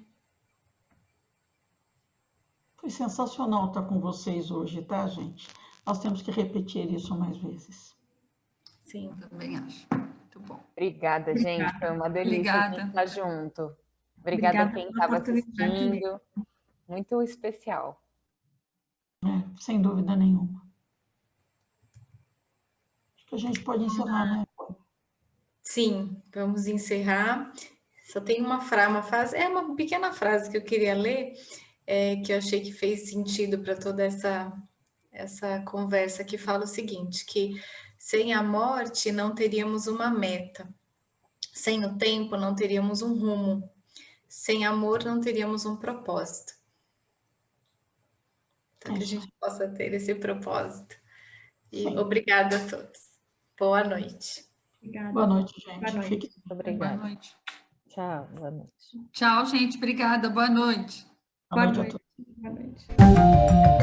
Foi sensacional estar com vocês hoje, tá, gente? Nós temos que repetir isso mais vezes. Sim. Também acho. Muito bom. Obrigada, gente. Foi uma delícia a gente estar junto. Obrigada a quem estava assistindo. Muito especial. Sem dúvida nenhuma. Acho que a gente pode encerrar, né? Sim, vamos encerrar. Só tem uma frase, uma pequena frase que eu queria ler, que eu achei que fez sentido para toda essa conversa, que fala o seguinte, que sem a morte não teríamos uma meta, sem o tempo não teríamos um rumo, sem amor não teríamos um propósito. Então, que a gente possa ter esse propósito. E obrigada a todos. Boa noite. Obrigada. Boa noite, gente. Boa noite. Obrigada. Boa noite. Tchau, boa noite. Tchau, gente. Obrigada. Boa noite. Boa noite a todos. Boa noite.